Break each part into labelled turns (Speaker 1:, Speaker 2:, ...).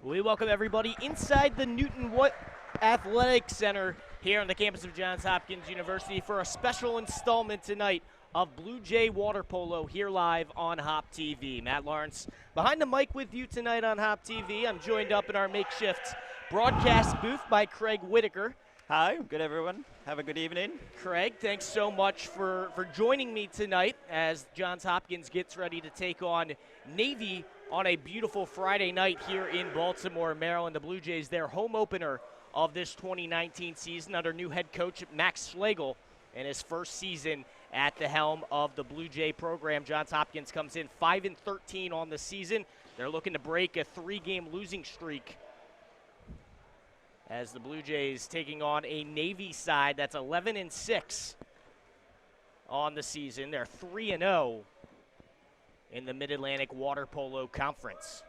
Speaker 1: We welcome everybody inside the Newton Watt Athletic Center here on the campus of Johns Hopkins University for a special installment tonight of Blue Jay Water Polo here live on HopTV. Matt Lawrence behind the mic with you tonight on HopTV. I'm joined up in our makeshift broadcast booth by Craig Whitaker.
Speaker 2: Hi, good everyone. Have a good evening.
Speaker 1: Craig, thanks so much for joining me tonight as Johns Hopkins gets ready to take on Navy on a beautiful Friday night here in Baltimore, Maryland. The Blue Jays, their home opener of this 2019 season under new head coach Max Schlegel in his first season at the helm of the Blue Jay program. Johns Hopkins comes in 5-13 on the season. They're looking to break a 3-game losing streak as the Blue Jays taking on a Navy side that's 11-6 on the season. They're 3-0 in the Mid-Atlantic Water Polo Conference.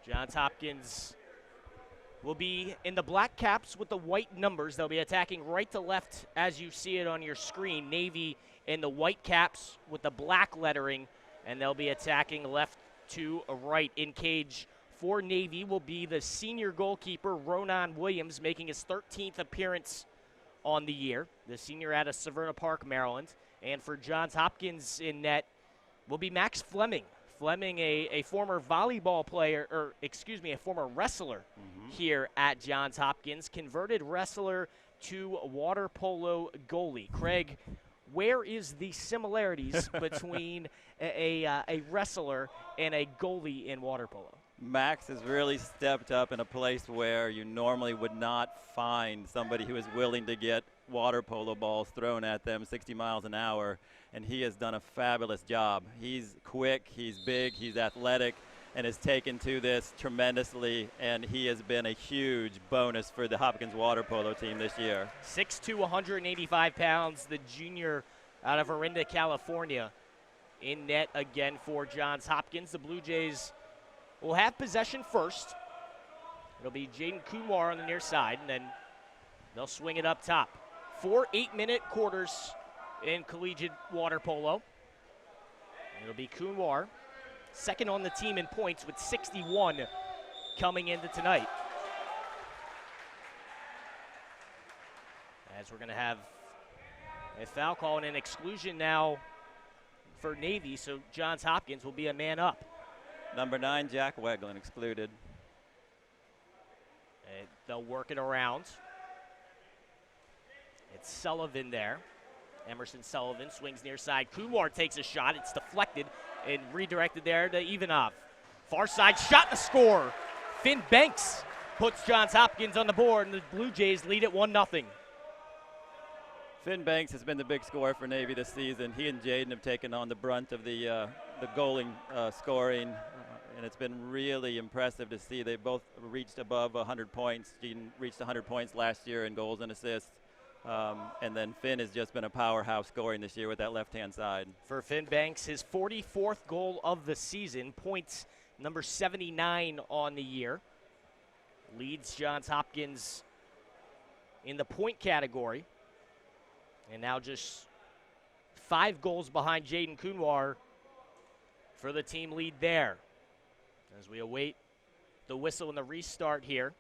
Speaker 1: Johns Hopkins will be in the black caps with the white numbers. They'll be attacking right to left as you see it on your screen. Navy in the white caps with the black lettering, and they'll be attacking left to right. In cage for Navy will be the senior goalkeeper, Ronan Williams, making his 13th appearance on the year. The senior out of Severna Park, Maryland. And for Johns Hopkins in net will be Max Fleming. Fleming, a former volleyball player, or excuse me, a former wrestler here at Johns Hopkins, converted wrestler to water polo goalie. Craig, where is the similarities between a wrestler and a goalie in water polo?
Speaker 2: Max has really stepped up in a place where you normally would not find somebody who is willing to get water polo balls thrown at them 60 miles an hour, and he has done a fabulous job. He's quick, he's big, he's athletic, and has taken to this tremendously, and he has been a huge bonus for the Hopkins water polo team this year.
Speaker 1: 6'2", 185 pounds, the junior out of Orinda, California, in net again for Johns Hopkins. The Blue Jays will have possession first. It'll be Jaden Kumar on the near side, and then they'll swing it up top. 4 8-minute quarters in collegiate water polo. It'll be Kumar, second on the team in points with 61 coming into tonight. As we're going to have a foul call and an exclusion now for Navy, so Johns Hopkins will be a man up.
Speaker 2: Number 9, Jack Weglin, excluded.
Speaker 1: And they'll work it around. It's Sullivan there. Emerson Sullivan swings near side. Kumar takes a shot. It's deflected and redirected there to Ivanov. Far side shot to score. Finn Banks puts Johns Hopkins on the board, and the Blue Jays lead it 1-0.
Speaker 2: Finn Banks has been the big scorer for Navy this season. He and Jaden have taken on the brunt of the goaling scoring, and it's been really impressive to see. They both reached above 100 points. Jaden reached 100 points last year in goals and assists. And then Finn has just been a powerhouse scoring this year with that left-hand side.
Speaker 1: For Finn Banks, his 44th goal of the season, points number 79 on the year. Leads Johns Hopkins in the point category. And now just 5 goals behind Jaden Kumar for the team lead there. As we await the whistle and the restart here.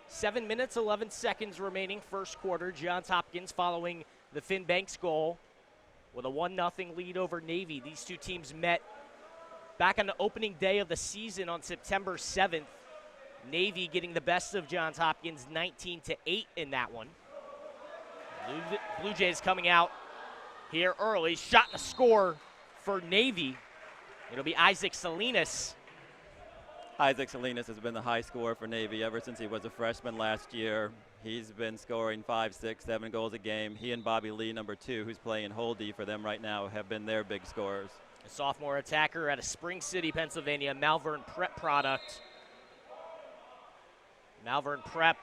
Speaker 1: 7 minutes, 11 seconds remaining first quarter. Johns Hopkins following the Finn Banks goal with a 1-0 lead over Navy. These two teams met back on the opening day of the season on September 7th. Navy getting the best of Johns Hopkins 19-8 in that one. Blue Jays coming out here early. Shot and a score for Navy. It'll be Isaac Salinas.
Speaker 2: Isaac Salinas has been the high scorer for Navy ever since he was a freshman last year. He's been scoring 5, 6, 7 goals a game. He and Bobby Lee, number 2, who's playing Holdy for them right now, have been their big scorers.
Speaker 1: A sophomore attacker out of Spring City, Pennsylvania, Malvern Prep product. Malvern Prep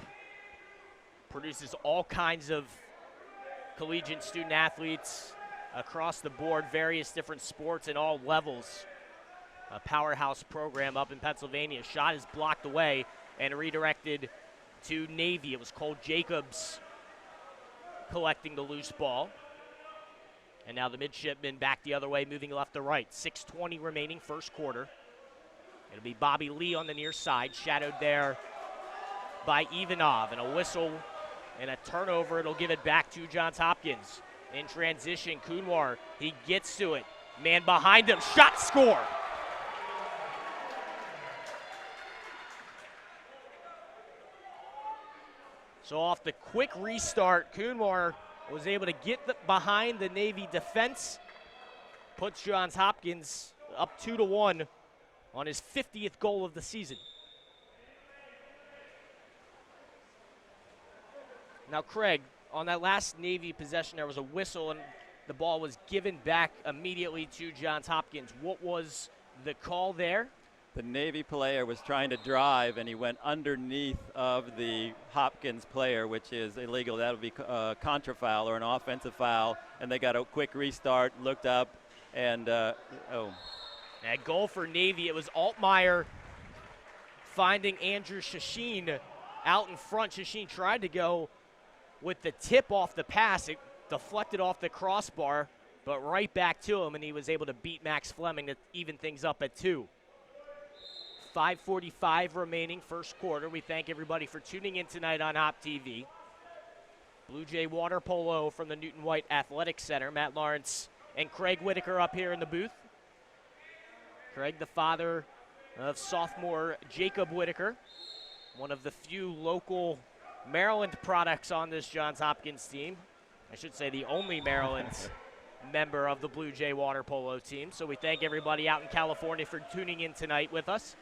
Speaker 1: produces all kinds of collegiate student athletes across the board, various different sports and all levels. A powerhouse program up in Pennsylvania. Shot is blocked away and redirected to Navy. It was Cole Jacobs collecting the loose ball. And now the midshipmen back the other way, moving left to right. 6:20 remaining, first quarter. It'll be Bobby Lee on the near side, shadowed there by Ivanov. And a whistle and a turnover. It'll give it back to Johns Hopkins. In transition, Kunwar, he gets to it. Man behind him, shot, score. So off the quick restart, Kunwar was able to get behind the Navy defense, puts Johns Hopkins up 2-1 on his 50th goal of the season. Now, Craig, on that last Navy possession, there was a whistle and the ball was given back immediately to Johns Hopkins. What was the call there?
Speaker 2: The Navy player was trying to drive, and he went underneath of the Hopkins player, which is illegal. That would be a contra foul or an offensive foul, and they got a quick restart, looked up, and
Speaker 1: A goal for Navy. It was Altmaier finding Andrew Shashin out in front. Shashin tried to go with the tip off the pass. It deflected off the crossbar, but right back to him, and he was able to beat Max Fleming to even things up at 2. 5:45 remaining, first quarter. We thank everybody for tuning in tonight on HopTV. Blue Jay Water Polo from the Newton White Athletic Center. Matt Lawrence and Craig Whitaker up here in the booth. Craig, the father of sophomore Jacob Whitaker, one of the few local Maryland products on this Johns Hopkins team. I should say the only Maryland member of the Blue Jay Water Polo team. So we thank everybody out in California for tuning in tonight with us.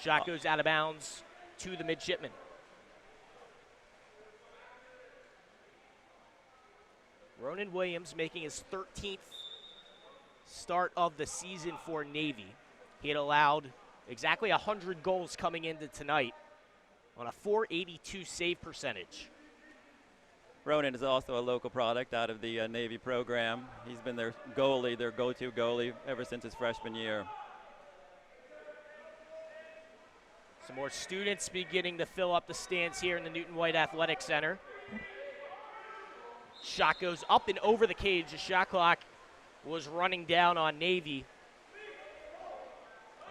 Speaker 1: Shot goes out of bounds to the midshipmen. Ronan Williams making his 13th start of the season for Navy. He had allowed exactly 100 goals coming into tonight on a .482 save percentage.
Speaker 2: Ronan is also a local product out of the Navy program. He's been their goalie, their go-to goalie, ever since his freshman year.
Speaker 1: Some more students beginning to fill up the stands here in the Newton White Athletic Center. Shot goes up and over the cage. The shot clock was running down on Navy.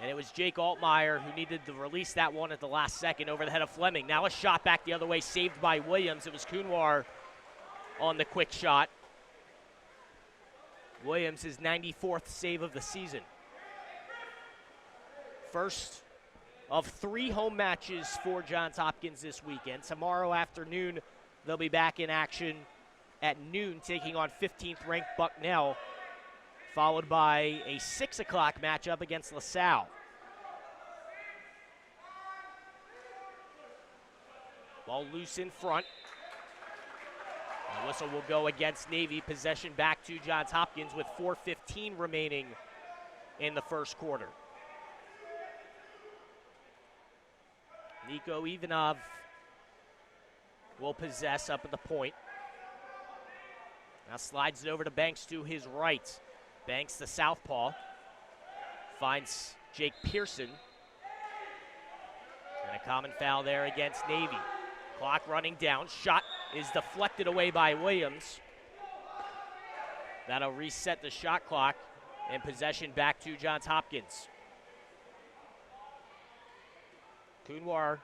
Speaker 1: And it was Jake Altmaier who needed to release that one at the last second over the head of Fleming. Now a shot back the other way, saved by Williams. It was Kunwar on the quick shot. Williams, his 94th save of the season. First of 3 home matches for Johns Hopkins this weekend. Tomorrow afternoon, they'll be back in action at noon, taking on 15th ranked Bucknell, followed by a 6 o'clock matchup against LaSalle. Ball loose in front. The whistle will go against Navy. Possession back to Johns Hopkins with 4:15 remaining in the first quarter. Nico Ivanov will possess up at the point. Now slides it over to Banks to his right. Banks, the southpaw, finds Jake Pearson. And a common foul there against Navy. Clock running down. Shot is deflected away by Williams. That'll reset the shot clock and possession back to Johns Hopkins. Kunwar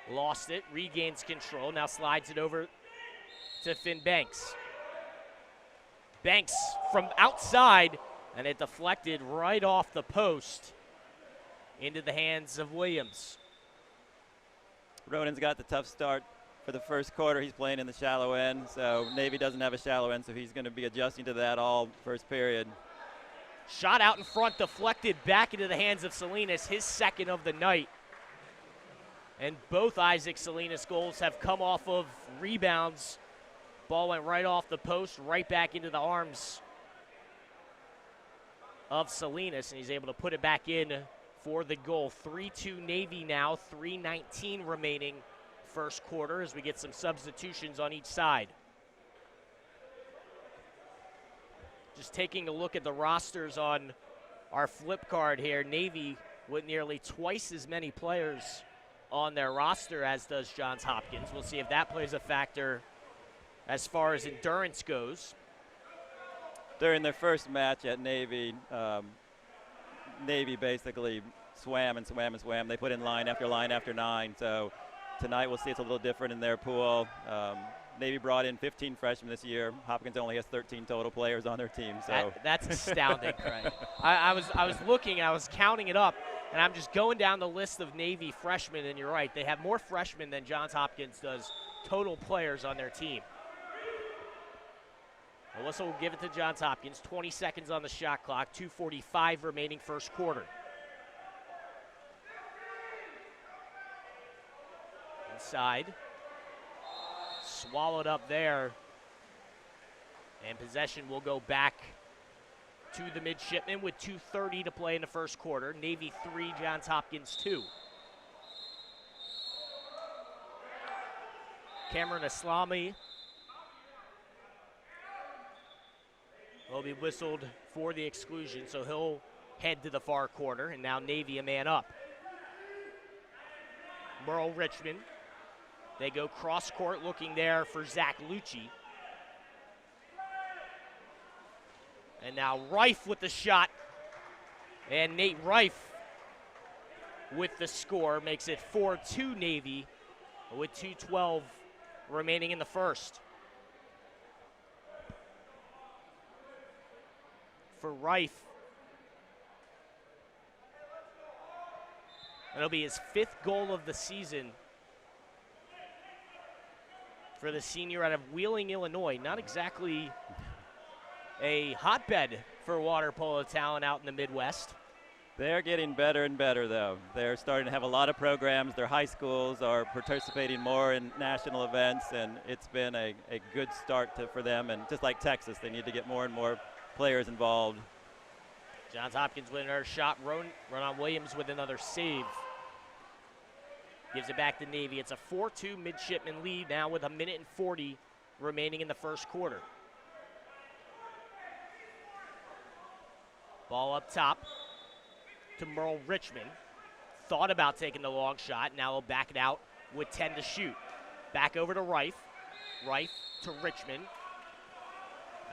Speaker 1: lost it, regains control, now slides it over to Finn Banks. Banks from outside, and it deflected right off the post into the hands of Williams.
Speaker 2: Ronan's got the tough start for the first quarter. He's playing in the shallow end, so Navy doesn't have a shallow end, so he's going to be adjusting to that all first period.
Speaker 1: Shot out in front, deflected back into the hands of Salinas, his second of the night. And both Isaac Salinas goals have come off of rebounds. Ball went right off the post, right back into the arms of Salinas, and he's able to put it back in for the goal. 3-2 Navy now, 3:19 remaining first quarter as we get some substitutions on each side. Just taking a look at the rosters on our flip card here. Navy with nearly twice as many players on their roster as does Johns Hopkins. We'll see if that plays a factor as far as endurance goes.
Speaker 2: During their first match at Navy, Navy basically swam and swam and swam. They put in line after 9. So tonight we'll see it's a little different in their pool. Navy brought in 15 freshmen this year. Hopkins only has 13 total players on their team. So
Speaker 1: that's astounding. Right. I was looking, I was counting it up, and I'm just going down the list of Navy freshmen, and you're right. They have more freshmen than Johns Hopkins does total players on their team. Melissa will give it to Johns Hopkins. 20 seconds on the shot clock. 2:45 remaining first quarter. Inside. Swallowed up there. And possession will go back to the midshipmen with 2:30 to play in the first quarter. Navy 3, Johns Hopkins 2. Cameron Islami will be whistled for the exclusion, so he'll head to the far corner, and now Navy a man up. Merle Richmond, they go cross court looking there for Zach Lucci. And now Reif with the shot, and Nate Reif with the score makes it 4-2 Navy with 2:12 remaining in the first. For Reif, it'll be his 5th goal of the season for the senior out of Wheeling, Illinois. Not exactly a hotbed for water polo talent out in the Midwest.
Speaker 2: they're getting better and better, though. They're starting to have a lot of programs. Their high schools are participating more in national events, and it's been a good start for them. And just like Texas, they need to get more and more players involved.
Speaker 1: Johns Hopkins with another shot. Ronan Williams with another save. Gives it back to Navy. It's a 4-2 midshipman lead now with 1:40 remaining in the first quarter. Ball up top to Merle Richmond. Thought about taking the long shot. Now he'll back it out with 10 to shoot. Back over to Reif. Reif to Richmond.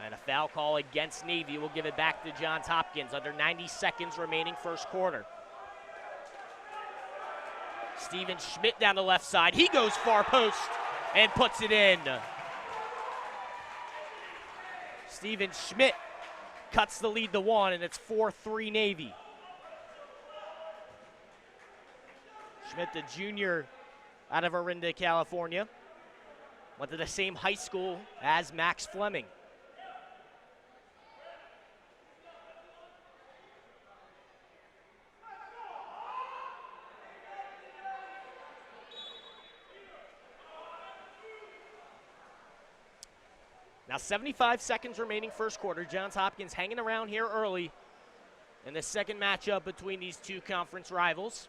Speaker 1: And a foul call against Navy will give it back to Johns Hopkins. Under 90 seconds remaining first quarter. Steven Schmidt down the left side. He goes far post and puts it in. Steven Schmidt cuts the lead to 1, and it's 4-3 Navy. Schmidt, the junior out of Orinda, California. Went to the same high school as Max Fleming. Now 75 seconds remaining first quarter. Johns Hopkins hanging around here early in the second matchup between these two conference rivals.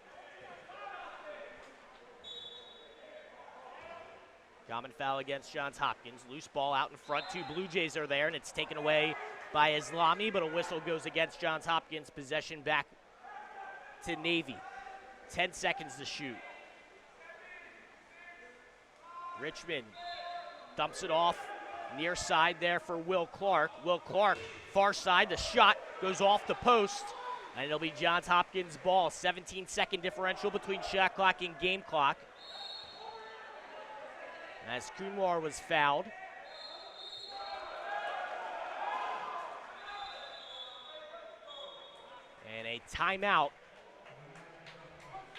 Speaker 1: Common foul against Johns Hopkins. Loose ball out in front. 2 Blue Jays are there, and it's taken away by Islami, but a whistle goes against Johns Hopkins. Possession back to Navy. 10 seconds to shoot. Richmond dumps it off. Near side there for Will Clark. Will Clark, far side. The shot goes off the post, and it'll be Johns Hopkins' ball. 17-second differential between shot clock and game clock. As Kunwar was fouled. And a timeout.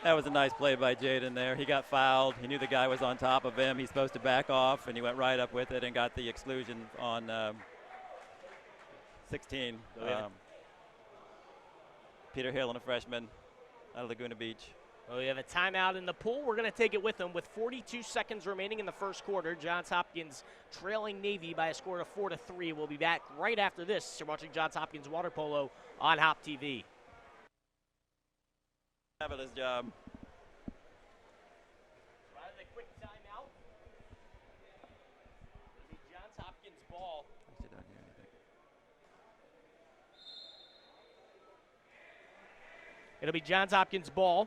Speaker 2: That was a nice play by Jaden there. He got fouled. He knew the guy was on top of him. He's supposed to back off, and he went right up with it and got the exclusion on 16. Peter Hill and a freshman out of Laguna Beach.
Speaker 1: Well, we have a timeout in the pool. We're going to take it with them with 42 seconds remaining in the first quarter. Johns Hopkins trailing Navy by a score of 4-3. We'll be back right after this. You're watching Johns Hopkins Water Polo on HopTV.
Speaker 2: Fabulous job.
Speaker 1: Rather than a quick timeout, it'll be Johns Hopkins ball. It'll be Johns Hopkins ball.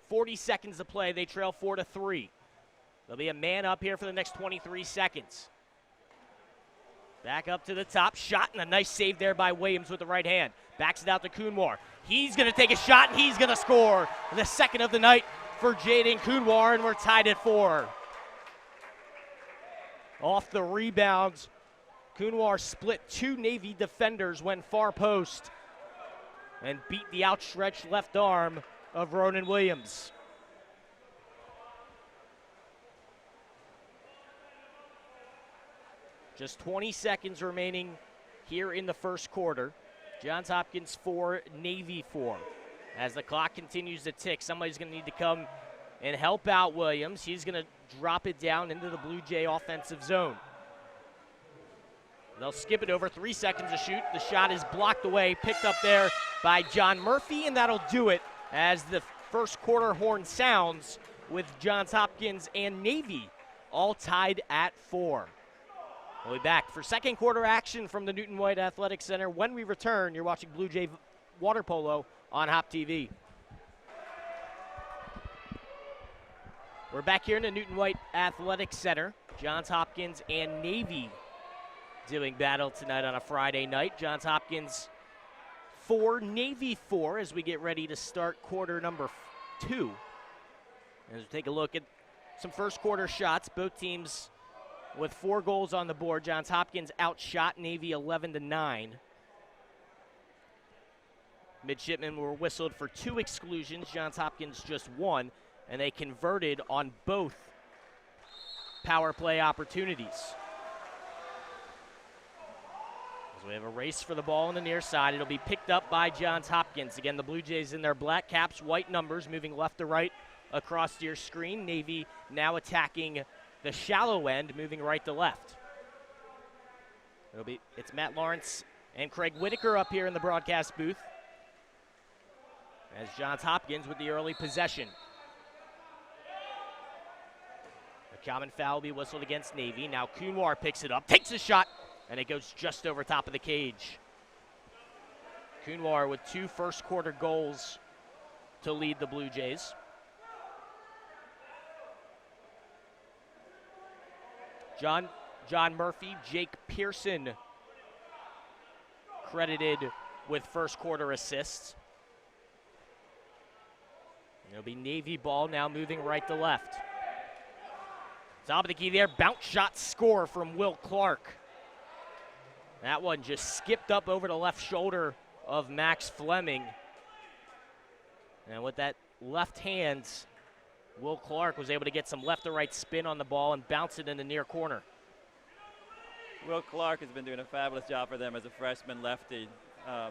Speaker 1: 40 seconds to play. They trail 4-3. There'll be a man up here for the next 23 seconds. Back up to the top, shot, and a nice save there by Williams with the right hand. Backs it out to Kunwar. He's going to take a shot, and he's going to score the second of the night for Jaden Kunwar, and we're tied at 4. Off the rebounds, Kunwar split 2 Navy defenders, went far post, and beat the outstretched left arm of Ronan Williams. Just 20 seconds remaining here in the first quarter. Johns Hopkins 4, Navy 4. As the clock continues to tick, somebody's going to need to come and help out Williams. He's going to drop it down into the Blue Jay offensive zone. They'll skip it over, 3 seconds to shoot. The shot is blocked away, picked up there by John Murphy, and that'll do it as the first quarter horn sounds with Johns Hopkins and Navy all tied at 4. We'll be back for second quarter action from the Newton White Athletic Center. When we return, you're watching Blue Jay Water Polo on HopTV. We're back here in the Newton White Athletic Center. Johns Hopkins and Navy doing battle tonight on a Friday night. Johns Hopkins 4, Navy 4 as we get ready to start quarter number 2. As we take a look at some first quarter shots, both teams with 4 goals on the board. Johns Hopkins outshot Navy 11-9. Midshipmen were whistled for 2 exclusions. Johns Hopkins just 1, and they converted on both power play opportunities. As we have a race for the ball on the near side, it'll be picked up by Johns Hopkins. Again, the Blue Jays in their black caps, white numbers, moving left to right across your screen. Navy now attacking the shallow end, moving right to left. It's Matt Lawrence and Craig Whitaker up here in the broadcast booth as Johns Hopkins with the early possession. A common foul will be whistled against Navy. Now Kunwar picks it up, takes a shot, and it goes just over top of the cage. Kunwar with 2 first quarter goals to lead the Blue Jays. John Murphy, Jake Pearson credited with first quarter assists. It'll be Navy ball now moving right to left. Top of the key there, bounce shot score from Will Clark. That one just skipped up over the left shoulder of Max Fleming. And with that left hand, Will Clark was able to get some left to right spin on the ball and bounce it in the near corner.
Speaker 2: Will Clark has been doing a fabulous job for them as a freshman lefty.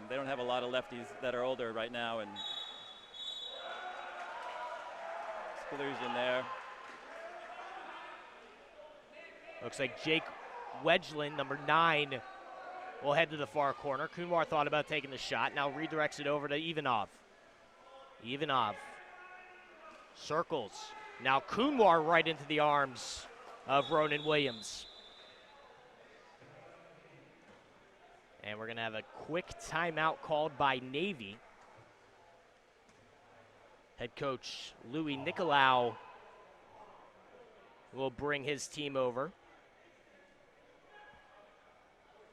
Speaker 2: They don't have a lot of lefties that are older right now, and exclusion there.
Speaker 1: Looks like Jake Wedgeland, number 9, will head to the far corner. Kunwar thought about taking the shot, now redirects it over to Ivanov. Ivanov circles. Now Kunwar right into the arms of Ronan Williams. And we're going to have a quick timeout called by Navy. Head coach Louis Nicolau will bring his team over.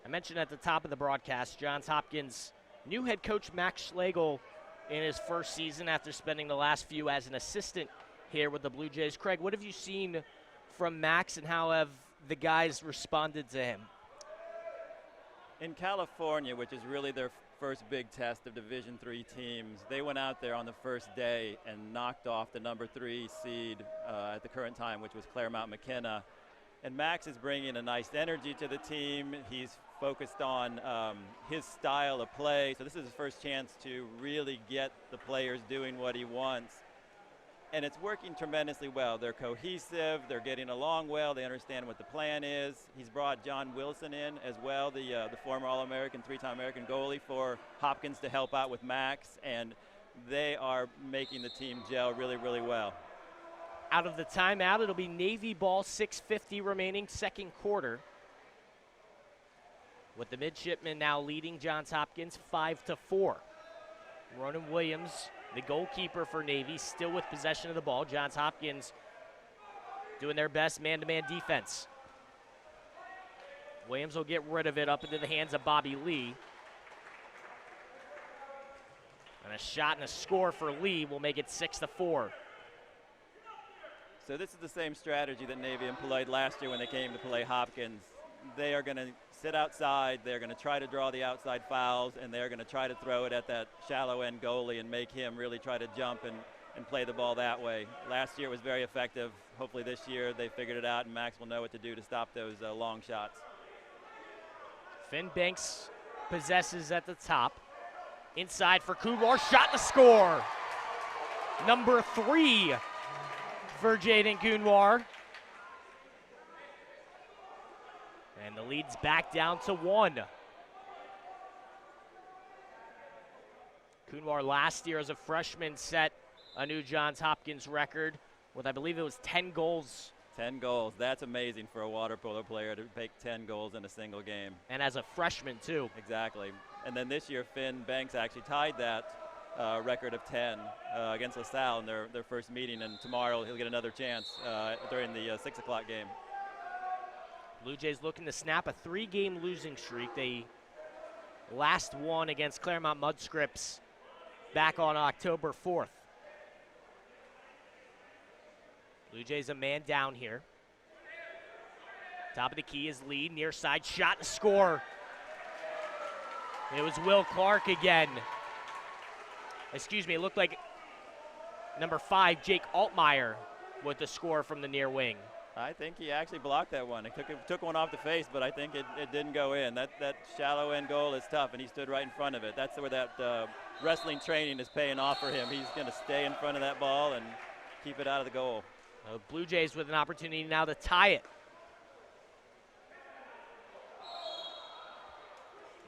Speaker 1: I mentioned at the top of the broadcast, Johns Hopkins' new head coach Max Schlegel in his first season after spending the last few as an assistant here with the Blue Jays. Craig, what have you seen from Max, and how have the guys responded to him?
Speaker 2: In California, which is really their first big test of Division III teams, they went out there on the first day and knocked off the number 3 seed at the current time, which was Claremont McKenna. And Max is bringing a nice energy to the team. He's focused on his style of play. So this is his first chance to really get the players doing what he wants. And it's working tremendously well. They're cohesive. They're getting along well. They understand what the plan is. He's brought John Wilson in as well, the former All-American, 3-time American goalie for Hopkins to help out with Max. And they are making the team gel really, really well.
Speaker 1: Out of the timeout, it'll be Navy ball, 6:50 remaining, second quarter. With the midshipmen now leading Johns Hopkins 5-4. Ronan Williams, the goalkeeper for Navy, still with possession of the ball. Johns Hopkins doing their best man-to-man defense. Williams will get rid of it up into the hands of Bobby Lee. And a shot and a score for Lee will make it 6-4.
Speaker 2: So this is the same strategy that Navy employed last year when they came to play Hopkins. They are going to sit outside, they're going to try to draw the outside fouls, and they're going to try to throw it at that shallow end goalie and make him really try to jump and play the ball that way. Last year it was very effective. Hopefully this year they figured it out and Max will know what to do to stop those long shots.
Speaker 1: Finn Banks possesses at the top. Inside for Kumar, shot to score. Number 3 for Jaden Kunwar. And the lead's back down to 1. Kunwar last year as a freshman set a new Johns Hopkins record with, I believe it was 10 goals.
Speaker 2: 10 goals. That's amazing for a water polo player to make 10 goals in a single game.
Speaker 1: And as a freshman, too.
Speaker 2: Exactly. And then this year, Finn Banks actually tied that record of 10 against LaSalle in their first meeting, and tomorrow he'll get another chance during the 6 o'clock game.
Speaker 1: Blue Jays looking to snap a 3-game losing streak. They last won against Claremont Mudscripts back on October 4th. Blue Jays a man down here. Top of the key is Lee, near side shot to score. It was Will Clark again. Excuse me, it looked like number 5, Jake Altmaier, with the score from the near wing.
Speaker 2: I think he actually blocked that one. He took one off the face, but I think it didn't go in. That shallow end goal is tough, and he stood right in front of it. That's where that wrestling training is paying off for him. He's going to stay in front of that ball and keep it out of the goal.
Speaker 1: Blue Jays with an opportunity now to tie it.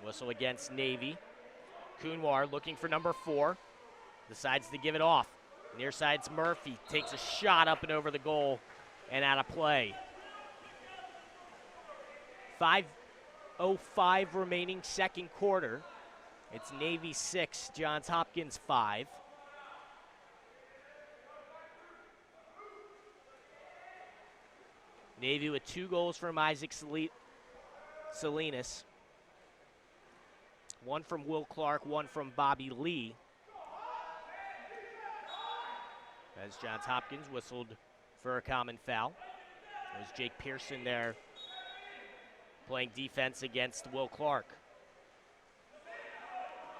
Speaker 1: Whistle against Navy. Kunwar looking for number 4. Decides to give it off. Near side's Murphy. Takes a shot up and over the goal and out of play. 5:05 remaining second quarter. It's Navy 6, Johns Hopkins 5. Navy with 2 goals from Isaac Salinas. 1 from Will Clark, 1 from Bobby Lee. As Johns Hopkins whistled for a common foul. There's Jake Pearson there playing defense against Will Clark.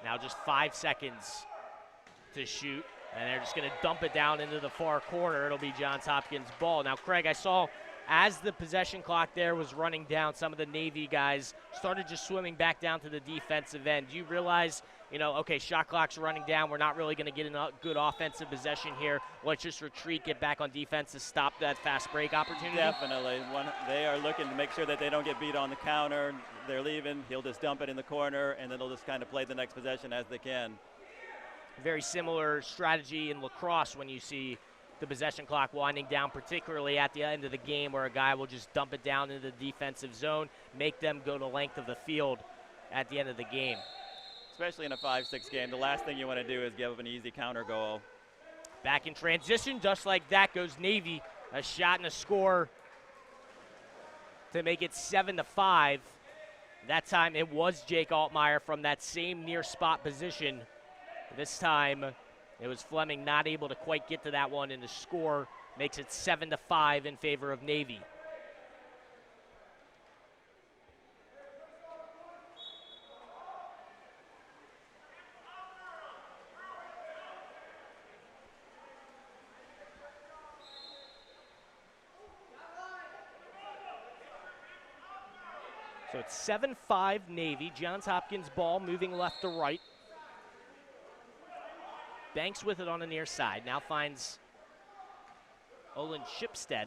Speaker 1: Now just 5 seconds to shoot, and they're just going to dump it down into the far corner. It'll be Johns Hopkins' ball. Now, Craig, I saw as the possession clock there was running down, some of the Navy guys started just swimming back down to the defensive end. Do you realize, okay, shot clock's running down. We're not really going to get a good offensive possession here. Let's just retreat, get back on defense to stop that fast break opportunity?
Speaker 2: Definitely. They are looking to make sure that they don't get beat on the counter. They're leaving. He'll just dump it in the corner, and then they'll just kind of play the next possession as they can.
Speaker 1: Very similar strategy in lacrosse when you see the possession clock winding down, particularly at the end of the game where a guy will just dump it down into the defensive zone, make them go the length of the field at the end of the game.
Speaker 2: Especially in a 5-6 game, the last thing you want to do is give up an easy counter goal.
Speaker 1: Back in transition, just like that goes Navy. A shot and a score to make it 7-5. That time it was Jake Altmaier from that same near spot position. This time it was Fleming not able to quite get to that one, and the score makes it 7-5 in favor of Navy. So it's 7-5 Navy. Johns Hopkins ball moving left to right. Banks with it on the near side. Now finds Olin Shipstead.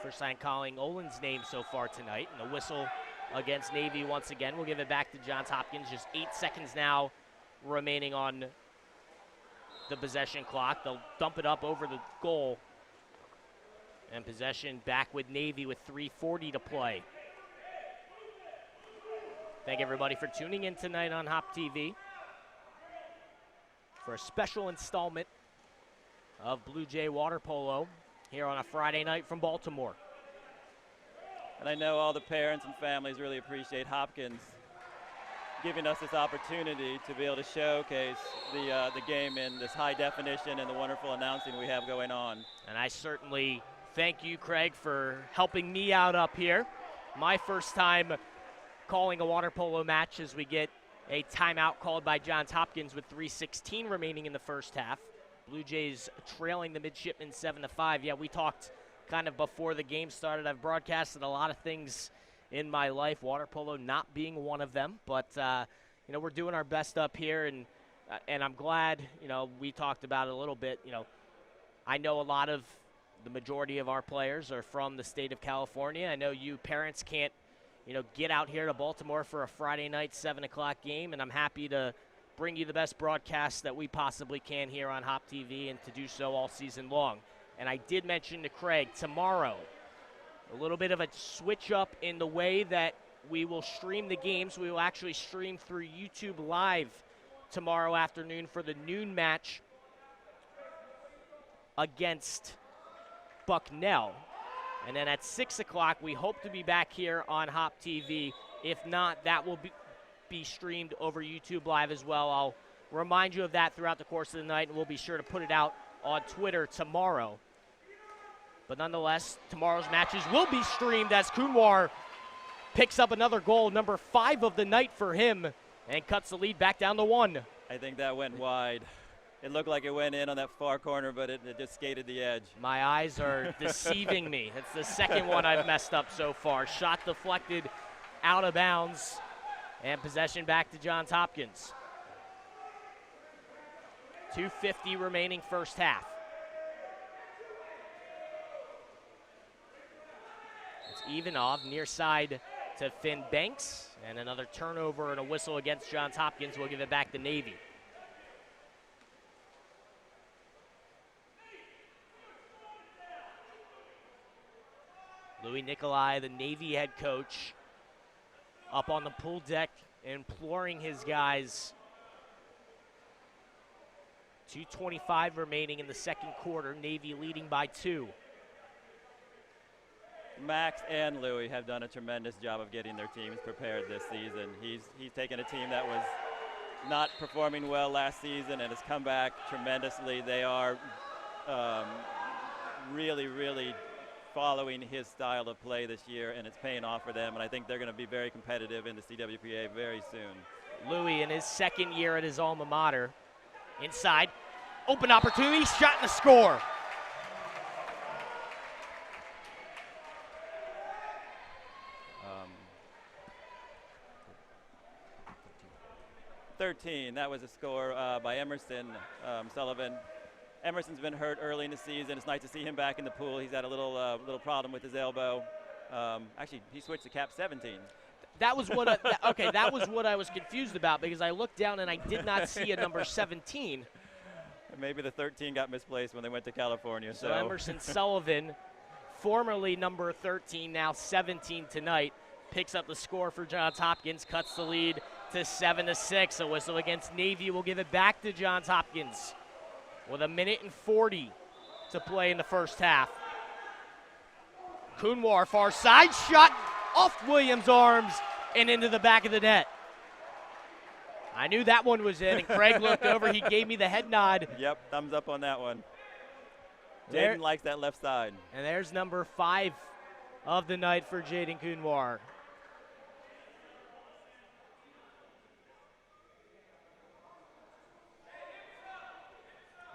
Speaker 1: First time calling Olin's name so far tonight. And a whistle against Navy once again. We'll give it back to Johns Hopkins. Just 8 seconds now remaining on the possession clock. They'll dump it up over the goal. And possession back with Navy with 3:40 to play. Thank everybody for tuning in tonight on HopTV for a special installment of Blue Jay Water Polo here on a Friday night from Baltimore.
Speaker 2: And I know all the parents and families really appreciate Hopkins giving us this opportunity to be able to showcase the game in this high definition and the wonderful announcing we have going on.
Speaker 1: And I certainly thank you, Craig, for helping me out up here. My first time calling a water polo match as we get a timeout called by Johns Hopkins with 3:16 remaining in the first half. Blue Jays trailing the Midshipmen 7-5. Yeah, we talked kind of before the game started. I've broadcasted a lot of things in my life, water polo not being one of them. But, we're doing our best up here, and I'm glad, we talked about it a little bit. I know the majority of our players are from the state of California. I know you parents can't, get out here to Baltimore for a Friday night 7 o'clock game, and I'm happy to bring you the best broadcast that we possibly can here on HopTV and to do so all season long. And I did mention to Craig, tomorrow, a little bit of a switch up in the way that we will stream the games. We will actually stream through YouTube Live tomorrow afternoon for the noon match against Bucknell. And then at 6 o'clock, we hope to be back here on HopTV. If not, that will be streamed over YouTube Live as well. I'll remind you of that throughout the course of the night, and we'll be sure to put it out on Twitter tomorrow. But nonetheless, tomorrow's matches will be streamed as Kunwar picks up another goal, number 5 of the night for him, and cuts the lead back down to 1.
Speaker 2: I think that went wide. It looked like it went in on that far corner, but it just skated the edge.
Speaker 1: My eyes are deceiving me. It's the second one I've messed up so far. Shot deflected out of bounds, and possession back to Johns Hopkins. 2:50 remaining first half. It's Ivanov near side to Finn Banks, and another turnover and a whistle against Johns Hopkins will give it back to Navy. Louis Nicolai, the Navy head coach, up on the pool deck, imploring his guys. 2:25 remaining in the second quarter. Navy leading by 2.
Speaker 2: Max and Louis have done a tremendous job of getting their teams prepared this season. He's taken a team that was not performing well last season and has come back tremendously. They are really, really following his style of play this year, and it's paying off for them, and I think they're going to be very competitive in the CWPA very soon.
Speaker 1: Louis in his second year at his alma mater. Inside, open opportunity, shot and a score.
Speaker 2: That was a score by Emerson Sullivan. Emerson's been hurt early in the season. It's nice to see him back in the pool. He's had a little problem with his elbow. Actually, he switched to cap 17.
Speaker 1: That was what that was what I was confused about, because I looked down and I did not see a number 17.
Speaker 2: Maybe the 13 got misplaced when they went to California.
Speaker 1: So Emerson Sullivan, formerly number 13, now 17 tonight, picks up the score for Johns Hopkins, cuts the lead to 7-6. A whistle against Navy will give it back to Johns Hopkins with 1:40 to play in the first half. Kunwar, far side shot off Williams' arms and into the back of the net. I knew that one was in, and Craig looked over. He gave me the head nod.
Speaker 2: Yep, thumbs up on that one. Jaden likes that left side.
Speaker 1: And there's number 5 of the night for Jaden Kunwar.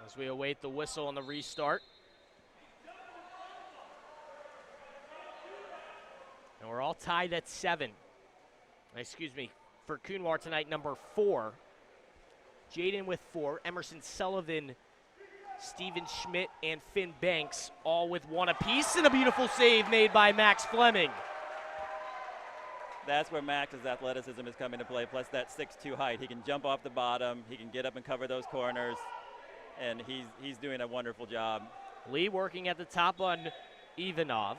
Speaker 1: As we await the whistle on the restart. And we're all tied at 7. Excuse me, for Kunwar tonight, number 4. Jaden with 4. Emerson Sullivan, Steven Schmidt, and Finn Banks all with 1 apiece, and a beautiful save made by Max Fleming.
Speaker 2: That's where Max's athleticism is coming to play, plus that 6'2" height. He can jump off the bottom. He can get up and cover those corners. And he's doing a wonderful job.
Speaker 1: Lee working at the top on Ivanov.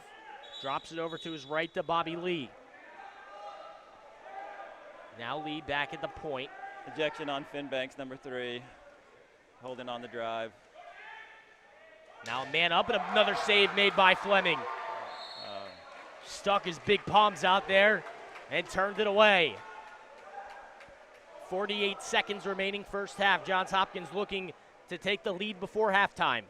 Speaker 1: Drops it over to his right to Bobby Lee. Now Lee back at the point.
Speaker 2: Ejection on Finn Banks, number 3. Holding on the drive.
Speaker 1: Now a man up, and another save made by Fleming. stuck his big palms out there and turned it away. 48 seconds remaining first half. Johns Hopkins looking to take the lead before halftime.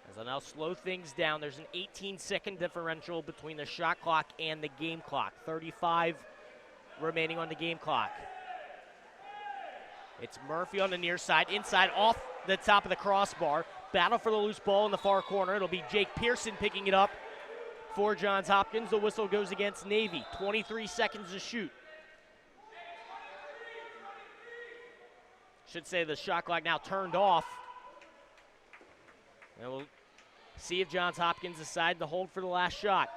Speaker 1: As they'll now slow things down, there's an 18-second differential between the shot clock and the game clock. 35 remaining on the game clock. It's Murphy on the near side, inside off the top of the crossbar. Battle for the loose ball in the far corner. It'll be Jake Pearson picking it up for Johns Hopkins. The whistle goes against Navy. 23 seconds to shoot. Should say the shot clock now turned off. And we'll see if Johns Hopkins decide to hold for the last shot.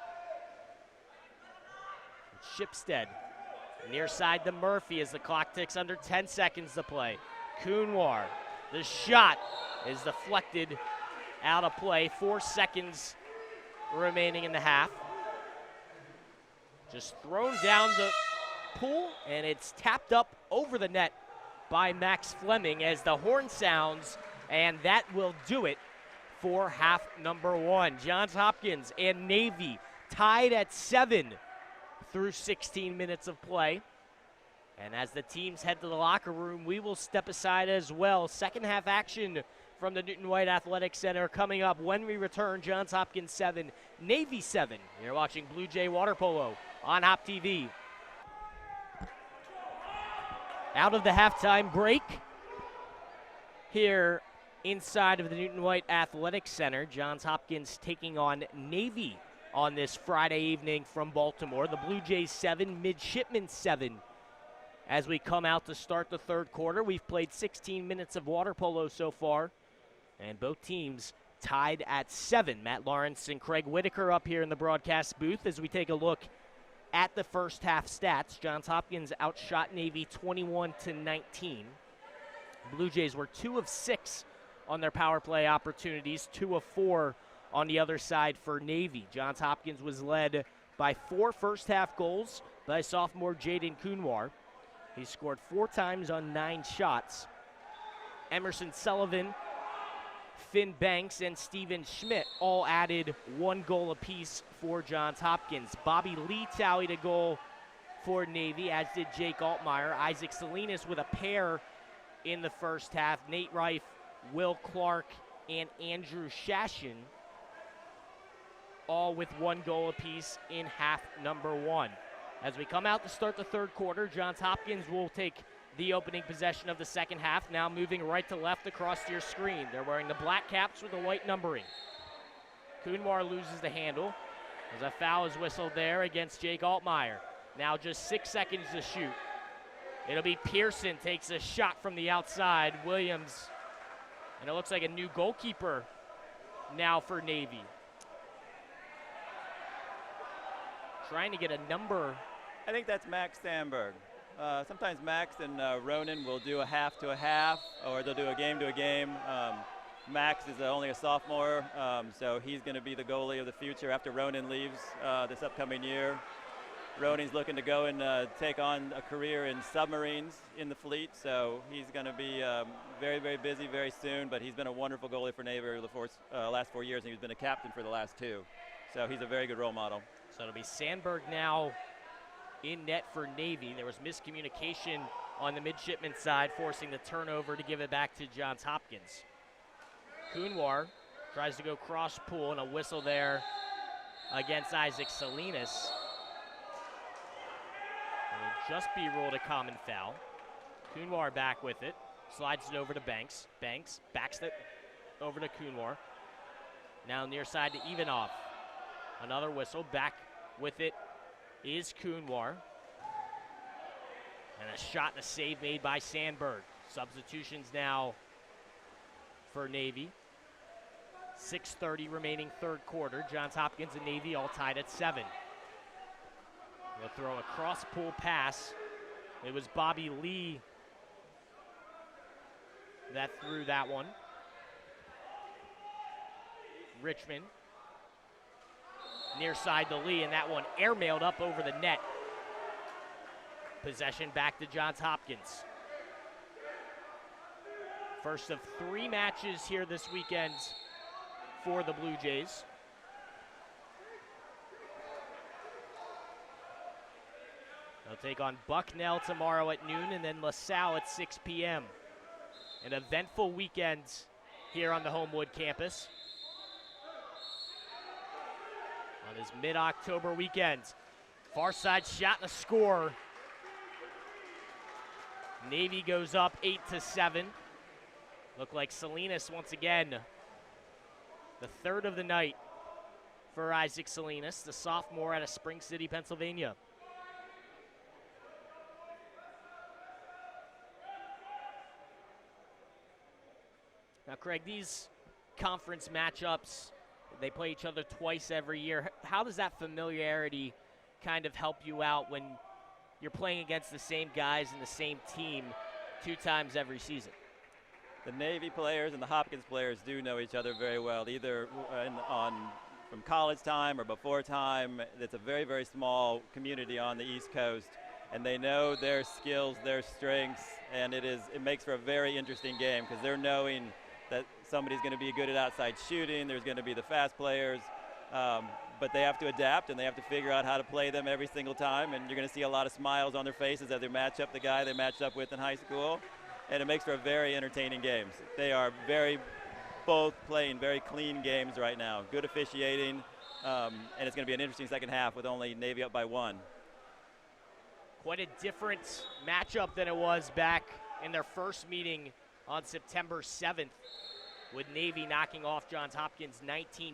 Speaker 1: Shipstead near side to Murphy as the clock ticks under 10 seconds to play. Kunwar, the shot is deflected out of play. 4 seconds remaining in the half. Just thrown down the pool, and it's tapped up over the net by Max Fleming as the horn sounds, and that will do it for half number one. Johns Hopkins and Navy tied at 7 through 16 minutes of play. And as the teams head to the locker room, we will step aside as well. Second half action from the Newton White Athletic Center coming up when we return. Johns Hopkins 7, Navy 7. You're watching Blue Jay Water Polo on HopTV. Out of the halftime break here inside of the Newton White Athletic Center. Johns Hopkins taking on Navy on this Friday evening from Baltimore. The Blue Jays 7, Midshipmen 7. As we come out to start the third quarter, we've played 16 minutes of water polo so far, and both teams tied at 7. Matt Lawrence and Craig Whitaker up here in the broadcast booth as we take a look at the first half stats. Johns Hopkins outshot Navy 21-19. Blue Jays were 2 of 6 on their power play opportunities, 2 of 4 on the other side for Navy. Johns Hopkins was led by 4 first half goals by sophomore Jaden Kunwar. He scored 4 times on 9 shots. Emerson Sullivan, Finn Banks, and Steven Schmidt all added 1 goal apiece for Johns Hopkins. Bobby Lee tallied a goal for Navy, as did Jake Altmaier. Isaac Salinas with a pair in the first half. Nate Reif, Will Clark, and Andrew Shashin all with 1 goal apiece in half number 1. As we come out to start the third quarter, Johns Hopkins will take the opening possession of the second half, now moving right to left across your screen. They're wearing the black caps with the white numbering. Kunwar loses the handle. There's a foul is whistled there against Jake Altmaier. Now just 6 seconds to shoot. It'll be Pearson takes a shot from the outside. Williams, and it looks like a new goalkeeper now for Navy. Trying to get a number.
Speaker 2: I think that's Max Sandberg. Sometimes Max and Ronan will do a half to a half, or they'll do a game to a game. Max is only a sophomore, so he's going to be the goalie of the future after Ronan leaves this upcoming year. Ronan's looking to go and take on a career in submarines in the fleet, so he's going to be very, very busy very soon, but he's been a wonderful goalie for Navy the last 4 years, and he's been a captain for the last 2. So he's a very good role model.
Speaker 1: So it'll be Sandberg now in net for Navy. There was miscommunication on the midshipman side, forcing the turnover to give it back to Johns Hopkins. Kunwar tries to go cross pool, and a whistle there against Isaac Salinas. It'll just be ruled a common foul. Kunwar back with it, slides it over to Banks. Banks backs it over to Kunwar. Now near side to Ivanov. Another whistle, back with it is Kunwar. And a shot and a save made by Sandberg. Substitutions now for Navy. 6:30 remaining third quarter. Johns Hopkins and Navy all tied at 7. They'll throw a cross-pool pass. It was Bobby Lee that threw that one. Richmond. Near side to Lee, and that one airmailed up over the net. Possession back to Johns Hopkins. First of 3 matches here this weekend for the Blue Jays. take on Bucknell tomorrow at noon and then LaSalle at 6 p.m. An eventful weekend here on the Homewood campus. On this mid-October weekend. Far side shot and a score. Navy goes up 8-7. Look like Salinas once again. The third of the night for Isaac Salinas, the sophomore out of Spring City, Pennsylvania. Now, Craig, these conference matchups, they play each other twice every year. How does that familiarity kind of help you out when you're playing against the same guys and the same team 2 times every season?
Speaker 2: The Navy players and the Hopkins players do know each other very well, either from college time or before time. It's a very, very small community on the East Coast, and they know their skills, their strengths, and it makes for a very interesting game because they're knowing that somebody's going to be good at outside shooting, there's going to be the fast players, but they have to adapt and they have to figure out how to play them every single time, and you're going to see a lot of smiles on their faces as they match up the guy they matched up with in high school, and it makes for a very entertaining game. They are both playing very clean games right now, good officiating, and it's going to be an interesting second half with only Navy up by 1.
Speaker 1: Quite a different matchup than it was back in their first meeting on September 7th, with Navy knocking off Johns Hopkins 19-8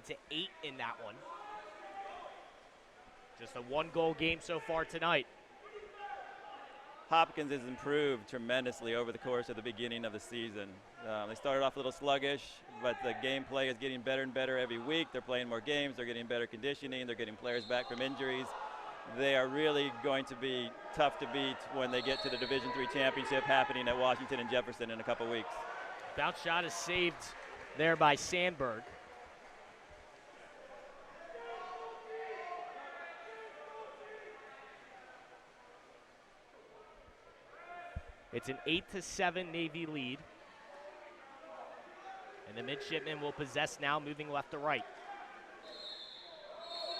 Speaker 1: in that one. Just a 1-goal game so far tonight.
Speaker 2: Hopkins has improved tremendously over the course of the beginning of the season. They started off a little sluggish, but the gameplay is getting better and better every week. They're playing more games, they're getting better conditioning, they're getting players back from injuries. They are really going to be tough to beat when they get to the Division III championship happening at Washington and Jefferson in a couple weeks.
Speaker 1: Bounce shot is saved there by Sandberg. It's an 8-7 Navy lead. And the midshipmen will possess now, moving left to right.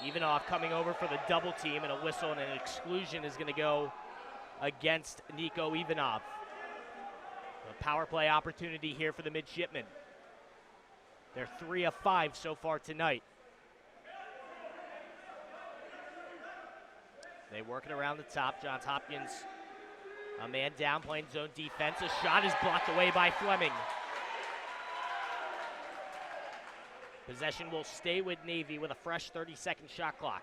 Speaker 1: Ivanov coming over for the double team, and a whistle and an exclusion is going to go against Nico Ivanov. A power play opportunity here for the midshipmen. They're 3 of 5 so far tonight. They working around the top. Johns Hopkins, a man down, playing zone defense. A shot is blocked away by Fleming. Possession will stay with Navy with a fresh 30-second shot clock.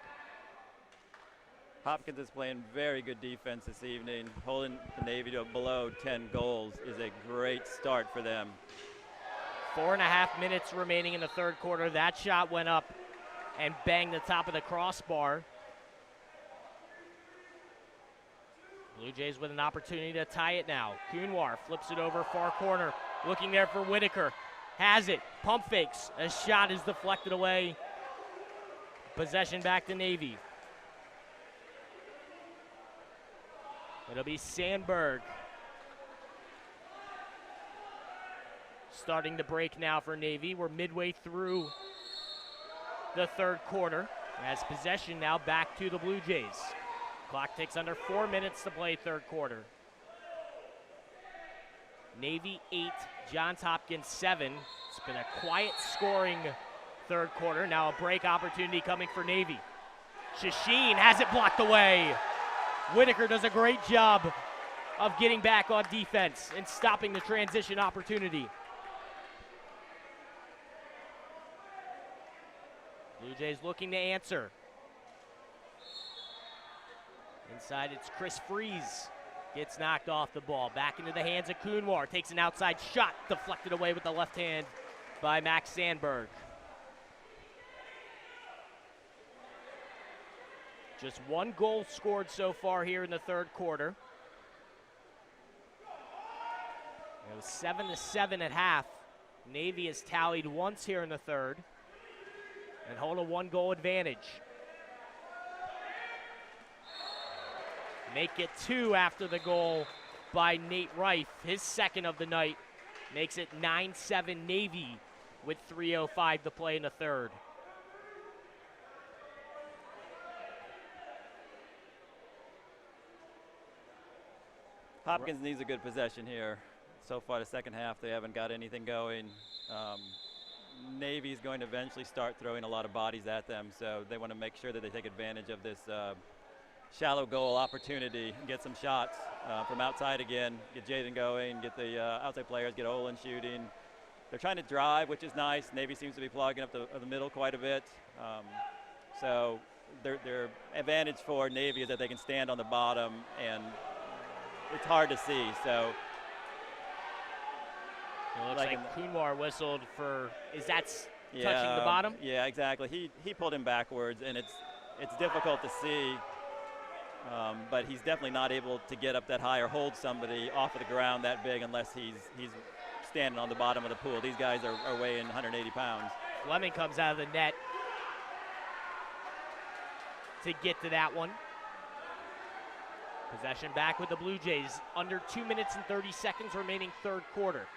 Speaker 2: Hopkins is playing very good defense this evening. Holding the Navy to below 10 goals is a great start for them.
Speaker 1: 4.5 minutes remaining in the third quarter. That shot went up and banged the top of the crossbar. Blue Jays with an opportunity to tie it now. Kunwar flips it over far corner. Looking there for Whitaker. Has it. Pump fakes. A shot is deflected away. Possession back to Navy. It'll be Sandberg. Starting to break now for Navy. We're midway through the third quarter. As possession now back to the Blue Jays. Clock takes under 4 minutes to play third quarter. Navy 8, Johns Hopkins 7. It's been a quiet scoring third quarter. Now a break opportunity coming for Navy. Shasheen has it blocked away. Whitaker does a great job of getting back on defense and stopping the transition opportunity. Blue Jays looking to answer. Inside, it's Chris Freeze. Gets knocked off the ball. Back into the hands of Kunwar. Takes an outside shot. Deflected away with the left hand by Max Sandberg. Just 1 goal scored so far here in the third quarter. It was 7-7 at half. Navy has tallied once here in the third and hold a 1-goal advantage. Make it 2 after the goal by Nate Reif. His second of the night makes it 9-7 Navy with 3:05 to play in the third.
Speaker 2: Hopkins needs a good possession here. So far, the second half, they haven't got anything going. Navy's going to eventually start throwing a lot of bodies at them, so they want to make sure that they take advantage of this shallow goal opportunity and get some shots from outside again, get Jaden going, get the outside players, get Olin shooting. They're trying to drive, which is nice. Navy seems to be plugging up the middle quite a bit. So their advantage for Navy is that they can stand on the bottom, and it's hard to see. So
Speaker 1: it looks like Kunwar whistled for, touching the bottom?
Speaker 2: Yeah, exactly. He pulled him backwards, and it's difficult to see, but he's definitely not able to get up that high or hold somebody off of the ground that big unless he's standing on the bottom of the pool. These guys are weighing 180 pounds.
Speaker 1: Fleming comes out of the net to get to that one. Possession back with the Blue Jays. Under 2 minutes and 30 seconds remaining third quarter.